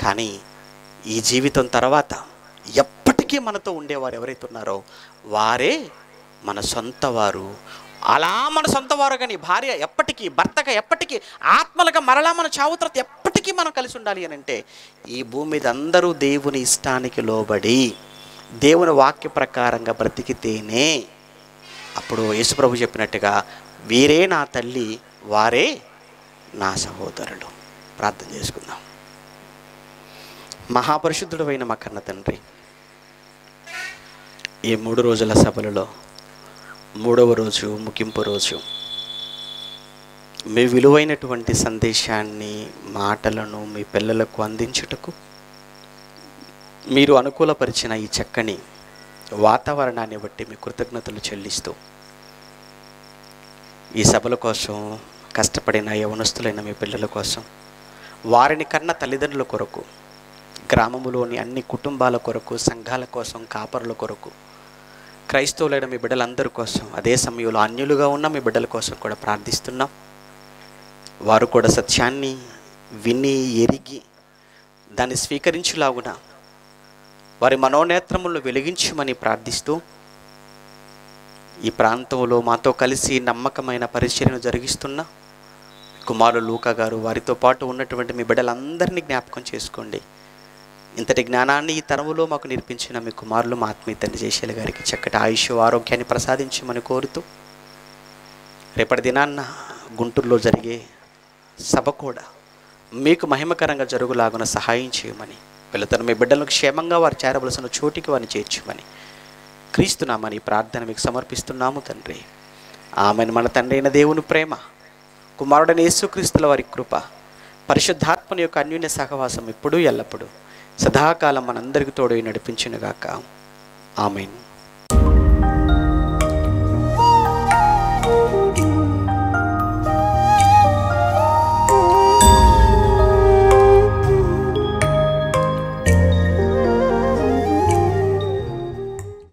కానీ ఈ జీవితం తర్వాత ఎప్పటికీ మనతో ఉండేవారు ఎవరైతే ఉన్నారో వారే మన సొంత వారు. అలా మన సొంత వారు కానీ భార్య ఎప్పటికీ, భర్తగా ఎప్పటికీ, ఆత్మలుగా మరలా మన చావు తర్వాత ఎప్పటికీ మనం కలిసి ఉండాలి అని అంటే, ఈ భూమి మీద అందరూ దేవుని ఇష్టానికి లోబడి దేవుని వాక్య ప్రకారంగా బ్రతికితేనే అప్పుడు యేసుప్రభు చెప్పినట్టుగా వీరే నా తల్లి, వారే నా సహోదరులు. ప్రార్థన చేసుకుందాం. మహాపరిశుద్ధుడైన మా కన్న తండ్రి, ఈ 3 రోజుల సభలలో మూడవ రోజు ముగింపు రోజు మీ విలువైనటువంటి సందేశాన్ని, మాటలను మీ పిల్లలకు అందించుటకు మీరు అనుకూలపరిచిన ఈ చక్కని వాతావరణాన్ని బట్టి మీ కృతజ్ఞతలు చెల్లిస్తూ, ఈ సభల కోసం కష్టపడిన యవనస్తులైన మీ పిల్లల కోసం, వారిని కన్న తల్లిదండ్రుల కొరకు, గ్రామములోని అన్ని కుటుంబాల కొరకు, సంఘాల కోసం, కాపరుల కొరకు, క్రైస్తవులైన మీ బిడ్డలందరి కోసం, అదే సమయంలో అన్యులుగా ఉన్న మీ బిడ్డల కోసం కూడా ప్రార్థిస్తున్నాం. వారు కూడా సత్యాన్ని విని ఎరిగి దాన్ని స్వీకరించులాగున వారి మనోనేత్రములను వెలిగించమని ప్రార్థిస్తూ, ఈ ప్రాంతంలో మాతో కలిసి నమ్మకమైన పరిచర్యను జరిగిస్తున్న కుమారులు లూకా గారు, వారితో పాటు ఉన్నటువంటి మీ బిడ్డలందరినీ జ్ఞాపకం చేసుకోండి. ఇంతటి జ్ఞానాన్ని ఈ తరములో మాకు నేర్పించిన మీ కుమారులు మా ఆత్మీయ తండ్రి జయశీల గారికి చక్కటి ఆయుష్, ఆరోగ్యాన్ని ప్రసాదించమని కోరుతూ, రేపటి దినాన్న గుంటూరులో జరిగే సభ కూడా మీకు మహిమకరంగా జరుగులాగున సహాయం చేయమని, పిల్లతను మీ బిడ్డలకు క్షేమంగా వారు చేరవలసిన చోటికి వారిని చేర్చమని క్రీస్తునామని ప్రార్థన మీకు సమర్పిస్తున్నాము తండ్రి. ఆమెను. మన తండ్రి అయిన దేవుని ప్రేమ, కుమారుడైన యేసుక్రీస్తుల వారి కృప, పరిశుద్ధాత్మని యొక్క అన్యోన్య సహవాసం ఇప్పుడు ఎల్లప్పుడూ సదాకాలం మనందరికీ తోడై నడిపించునుగాక. ఆమేన్.